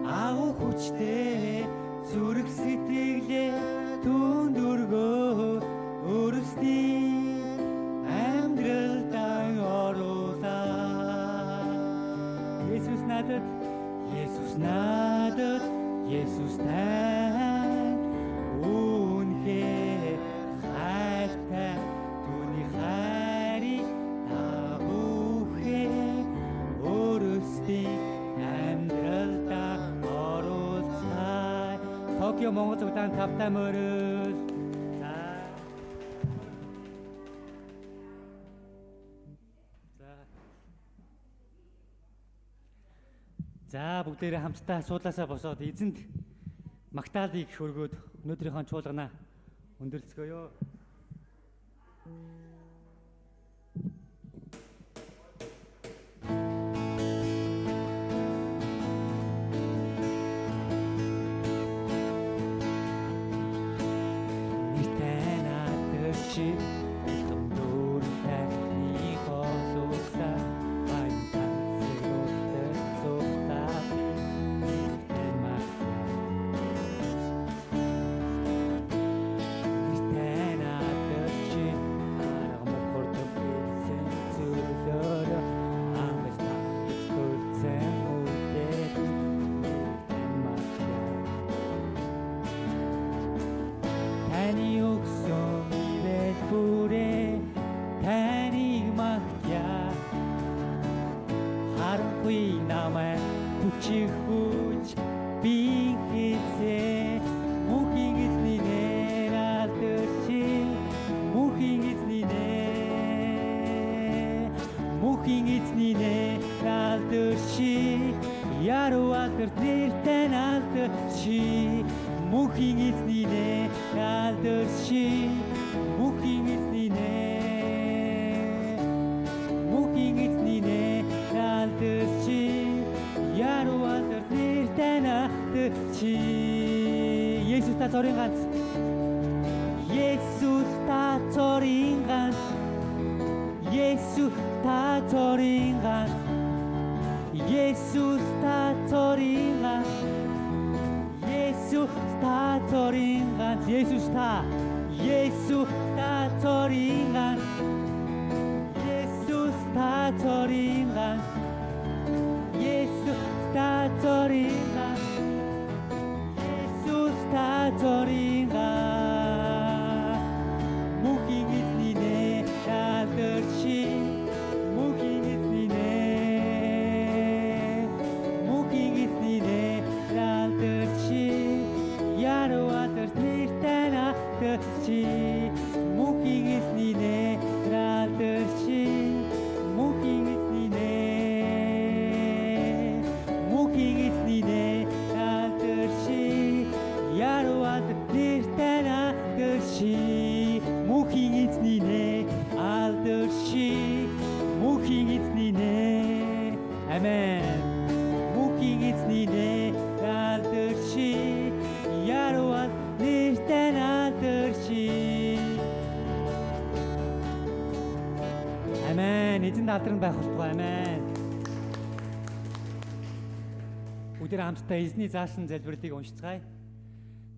B: агуу хүчтэй зүрх сэтгэлээ түн дөргөө өөрсдийн амьдралдаа оруулаа. Есүс тань үнэхээр хайртай. Түүний хайрыг та бүхэн өөрсдийн амьдралдаа оруулцгаая. Токио Монгол цуглаан тавтай мөрөс. За бүгдээрээ хамтдаа суудлаасаа босоод эзэнд магтаалыг хөргөөд өнөөдрийнхөө чуулганаа өндөрлцгөөё. яруу алдарт нэртэй алдарши мөнхийн эзний нэр алдарши мөнхийн эзний нэр мөнхийн эзний нэр алдарши яруу алдарт нэртэй алдарши Есүс та зорийн ганц Есүс та зорийн ганц Есүс та зорийн ганц Есүс та зорийн ганц Есүс та зорийн ганц Есүс та зорийн ганц Есүс та зорийн ганц Есүс та зорийн ганц Есүс та зорийн ганц мөнхийн эзний нэр алдарши мөнхийн эзний нэр мөнхийн эзний нэр алдарши яруу алдарт нэртэй алдарши мөнхийн эзний нэр алдарши мөнхийн эзний нэр мөнхийн эзний нэр алдарши яруу алдарт нэртэй алдарши мөнхийн эзний нэр алдарши мөнхийн эзний нэр амен мөнхийн эзний нэр алдарши яруу алдарт нэртэй алдарши амен эзэн алдарн байх болтугай амен өдөр хамтдаа эзний заасан залбирлыг уншицгаая.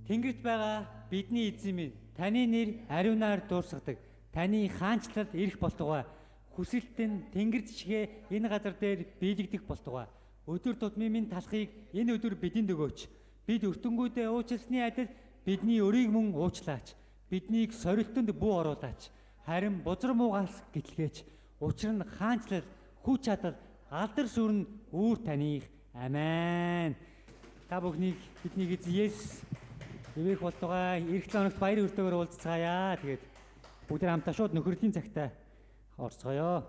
B: Тэнгэрт байгаа бидний эзэн минь таны нэр ариунаар дуурсгадаг. Таны хаанчлал ирэх болтугай. Хүсэлтэн тэнгэр жишгээ энэ газар дээр биелэгдэх болтугай. Өдөр тутмын минь талхыг энэ өдөр бидэнд өгөөч. Бид өртөнгүүдээ уучлсны адил бидний өрийг мөн уучлаач. Биднийг сорилтонд бүү оруулаач. Харин бузар муугаас гэтлгээч. Учир нь хаанчлал, хүч чадал, алдар сүрэн үүр таних. Амен. Та бүхнийг бидний эзэн Есүс ивэх болтугай. Ирэх 7 хоногт баяр хүртээгээр уулзцаая. Тэгээд бүгд хамтдаа шууд нөхөрлийн цагтаа орцгоё.